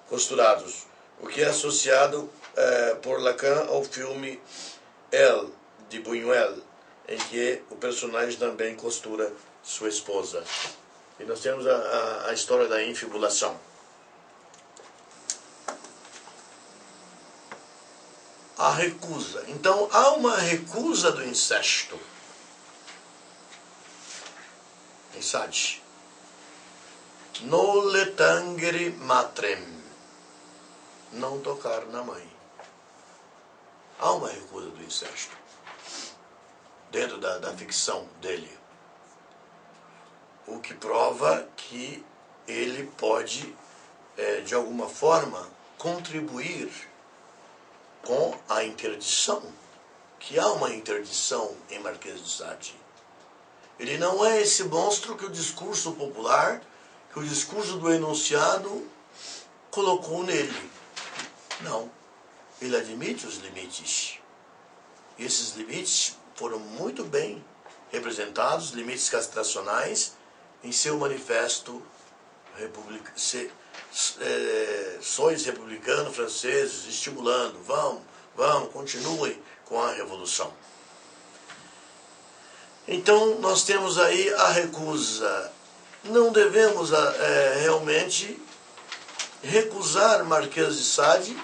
Costurados. O que é associado por Lacan ao filme Elle, de Buñuel, em que o personagem também costura sua esposa. E nós temos a história da infibulação. A recusa. Então, há uma recusa do incesto em Sade. Noli tangere matrem, não tocar na mãe. Há uma recusa do incesto dentro da ficção dele, o que prova que ele pode, de alguma forma, contribuir com a interdição, que há uma interdição em Marquês de Sade. Ele não é esse monstro que o discurso popular, que o discurso do enunciado colocou nele. Não. Ele admite os limites. E esses limites foram muito bem representados, limites castracionais, em seu manifesto Sois republicanos franceses, estimulando, vamos, continuem com a revolução. Então, nós temos aí a recusa. Não devemos realmente recusar Marquês de Sade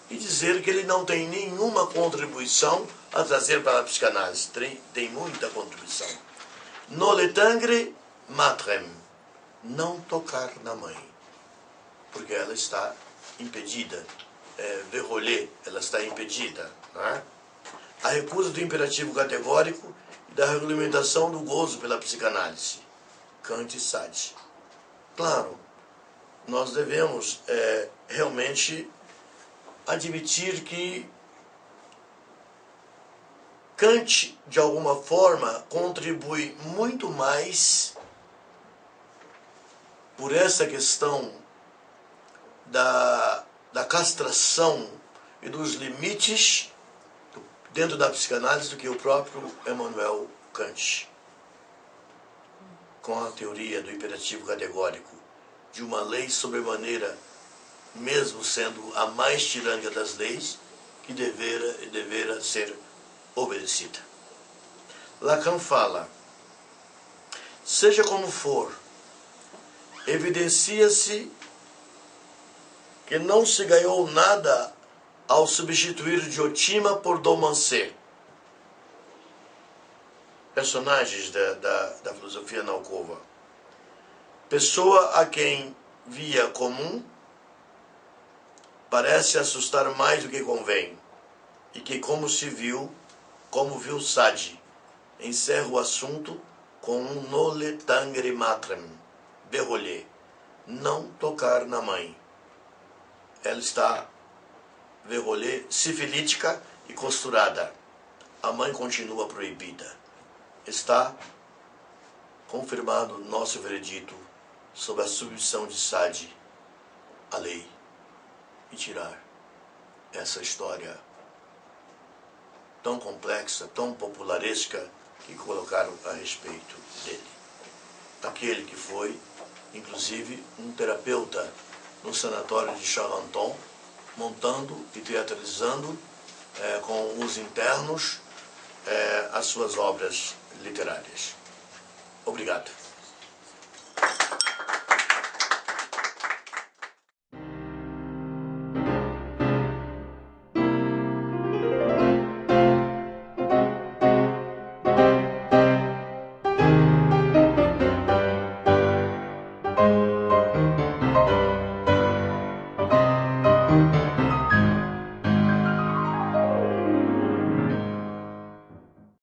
e dizer que ele não tem nenhuma contribuição a trazer para a psicanálise. Tem muita contribuição. Noli tangere matrem, não tocar na mãe, porque ela está impedida. Verolhé, ela está impedida. Né? A recusa do imperativo categórico e da regulamentação do gozo pela psicanálise. Kant e Sade. Claro, nós devemos realmente admitir que Kant, de alguma forma, contribui muito mais por essa questão da castração e dos limites dentro da psicanálise do que o próprio Emmanuel Kant, com a teoria do imperativo categórico, de uma lei sobremaneira, mesmo sendo a mais tirânica das leis, que devera ser obedecida. Lacan fala, seja como for, evidencia-se que não se ganhou nada ao substituir Diotima por Domancé, personagens da filosofia na alcova. Pessoa a quem via comum parece assustar mais do que convém, e que como viu Sade, encerra o assunto com um noli tangere matrem, verolhé, não tocar na mãe. Ela está, verolhé, sifilítica e costurada. a mãe continua proibida. Está confirmado nosso veredito sobre a submissão de Sade à lei e tirar essa história tão complexa, tão popularesca que colocaram a respeito dele. Aquele que foi, inclusive, um terapeuta no sanatório de Charenton, montando e teatralizando com os internos as suas obras literárias. Obrigado.